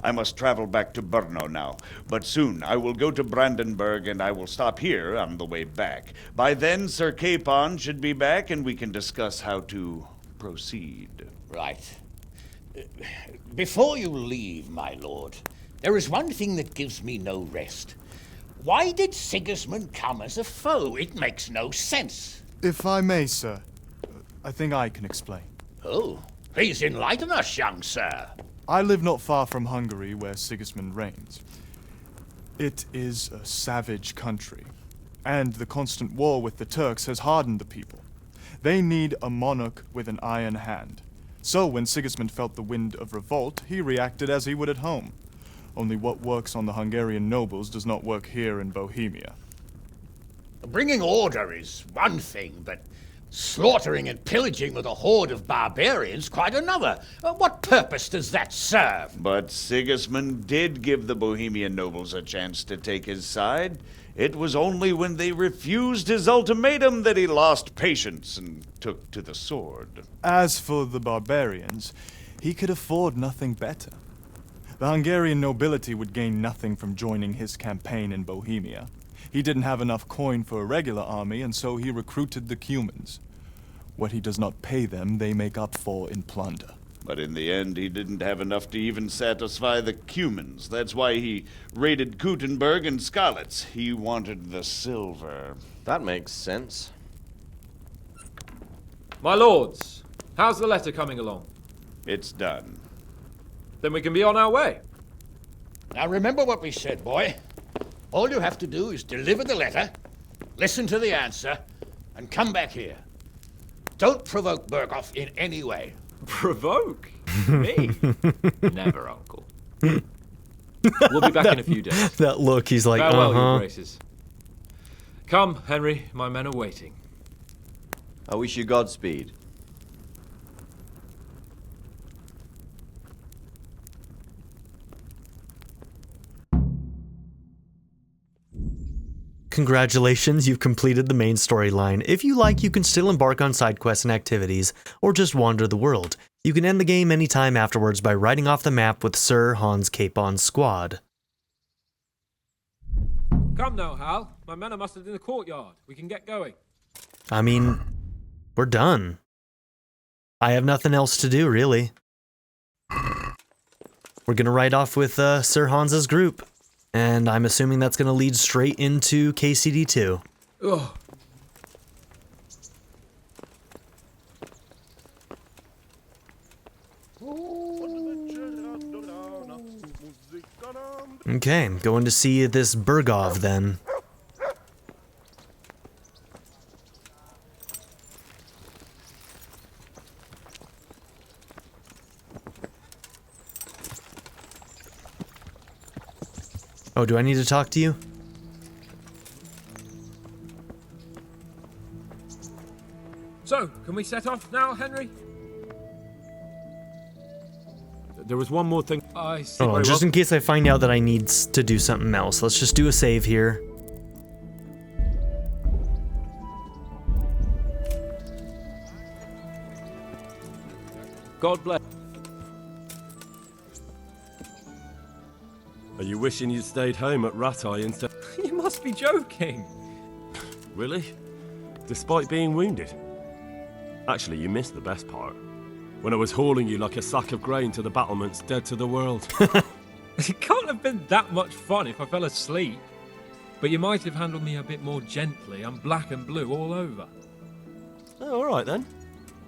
I must travel back to Brno now, but soon I will go to Brandenburg and I will stop here on the way back. By then, Sir Capon should be back and we can discuss how to proceed. Right. Before you leave, my lord, there is one thing that gives me no rest. Why did Sigismund come as a foe? It makes no sense. If I may, sir, I think I can explain. Oh, please enlighten us, young sir. I live not far from Hungary, where Sigismund reigns. It is a savage country, and the constant war with the Turks has hardened the people. They need a monarch with an iron hand. So when Sigismund felt the wind of revolt, he reacted as he would at home. Only what works on the Hungarian nobles does not work here in Bohemia. Bringing order is one thing, but slaughtering and pillaging with a horde of barbarians quite another. What purpose does that serve? But Sigismund did give the Bohemian nobles a chance to take his side. It was only when they refused his ultimatum that he lost patience and took to the sword. As for the barbarians, he could afford nothing better. The Hungarian nobility would gain nothing from joining his campaign in Bohemia. He didn't have enough coin for a regular army, and so he recruited the Cumans. What he does not pay them, they make up for in plunder. But in the end, he didn't have enough to even satisfy the Cumans. That's why he raided Gutenberg and Skalitz. He wanted the silver. That makes sense. My lords, how's the letter coming along? It's done. Then we can be on our way. Now remember what we said, boy. All you have to do is deliver the letter, listen to the answer, and come back here. Don't provoke Berghoff in any way. Provoke? Me? Never, Uncle. We'll be back in a few days. That look, he's like, Farewell, your graces. Come, Henry, my men are waiting. I wish you Godspeed. Congratulations, you've completed the main storyline. If you like, you can still embark on side quests and activities, or just wander the world. You can end the game anytime afterwards by writing off the map with Sir Hans Capon's squad. Come now, Hal. My men are mustered in the courtyard. We can get going. I mean, we're done. I have nothing else to do, really. We're gonna ride off with Sir Hans's group. And I'm assuming that's going to lead straight into KCD2. Ugh. Okay, going to see this Berghoff then. Oh, do I need to talk to you? So, can we set off now, Henry? There was one more thing. I see. Oh, just in case I find out that I need to do something else. Let's just do a save here. God bless. Are you wishing you'd stayed home at Rattay instead? You must be joking. Really? Despite being wounded? Actually, you missed the best part. When I was hauling you like a sack of grain to the battlements dead to the world. It can't have been that much fun if I fell asleep. But you might have handled me a bit more gently. I'm black and blue all over. Oh, all right then.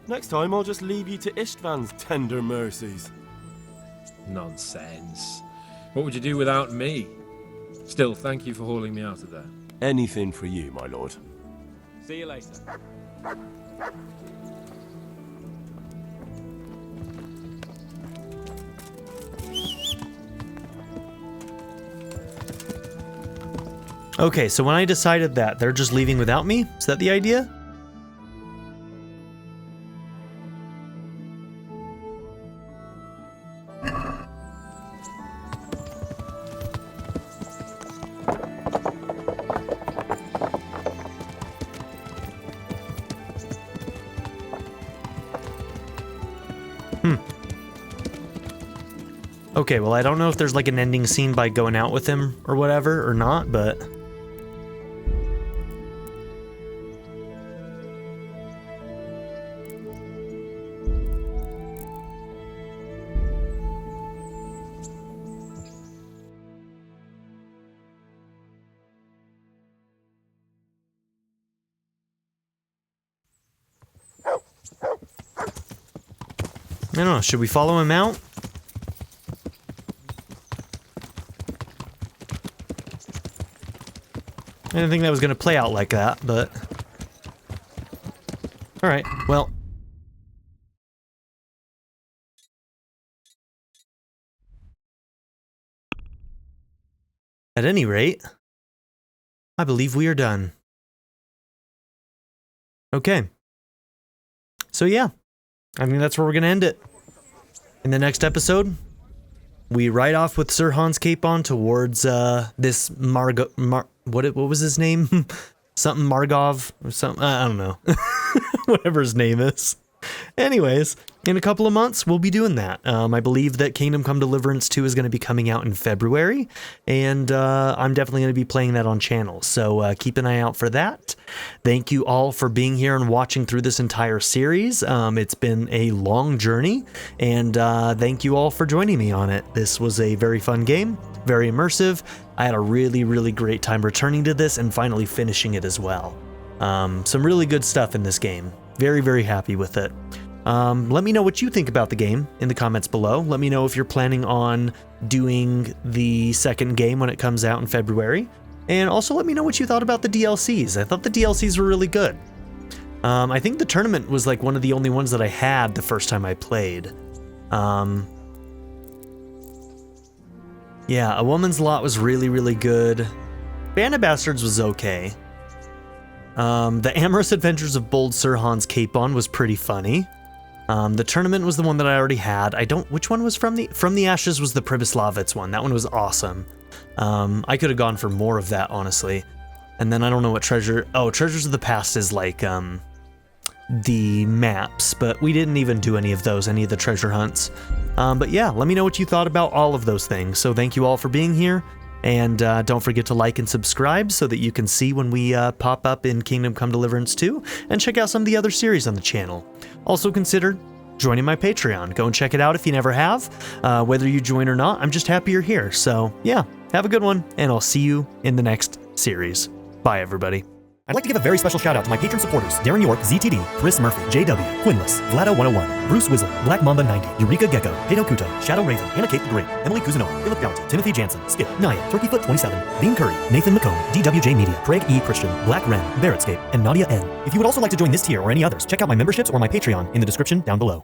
Next time I'll just leave you to Istvan's tender mercies. Nonsense. What would you do without me? Still, thank you for hauling me out of there. Anything for you, my lord. See you later. Okay, so when I decided that they're just leaving without me, is that the idea? Okay, well, I don't know if there's like an ending scene by going out with him or whatever or not, but... I don't know, should we follow him out? I didn't think that was going to play out like that, but... Alright, well... At any rate, I believe we are done. Okay. So yeah, I mean, that's where we're going to end it. In the next episode, we ride off with Sir Hans Capon towards this what was his name? Something Margov or something. I don't know. Whatever his name is. Anyways, in a couple of months, we'll be doing that. I believe that Kingdom Come Deliverance 2 is going to be coming out in February, and I'm definitely going to be playing that on channel, so keep an eye out for that. Thank you all for being here and watching through this entire series. It's been a long journey, and thank you all for joining me on it. This was a very fun game, very immersive. I had a really, really great time returning to this and finally finishing it as well. Some really good stuff in this game. Very, very happy with it. Let me know what you think about the game in the comments below. Let me know if you're planning on doing the second game when it comes out in February. And also let me know what you thought about the DLCs. I thought the DLCs were really good. I think the tournament was like one of the only ones that I had the first time I played. Yeah, A Woman's Lot was really, really good. Band of Bastards was okay. The Amorous Adventures of Bold Sir Hans Capon was pretty funny. The tournament was the one that I already had. Which one was From the Ashes was the Pribyslavitz one. That one was awesome. I could have gone for more of that, honestly. And then I don't know what Treasures of the Past is like, the maps, but we didn't even do any of those, any of the treasure hunts. But yeah, let me know what you thought about all of those things. So thank you all for being here. And don't forget to like and subscribe so that you can see when we pop up in Kingdom Come Deliverance 2, and check out some of the other series on the channel. Also consider joining my Patreon. Go and check it out if you never have. Whether you join or not, I'm just happy you're here. So yeah, have a good one, and I'll see you in the next series. Bye, everybody. I'd like to give a very special shout out to my patron supporters: Darren York, ZTD, Chris Murphy, JW, Quinless, Vlado101, Bruce Wizzle, Black Mamba 90, Eureka Gecko, Hato Kuto, Shadow Raven, Anna Kate the Great, Emily Kuzanoa, Philip Gaunty, Timothy Jansen, Skip, Naya, Turkeyfoot 27, Bean Curry, Nathan McComb, DWJ Media, Craig E. Christian, Black Ren, Barrettscape, and Nadia N. If you would also like to join this tier or any others, check out my memberships or my Patreon in the description down below.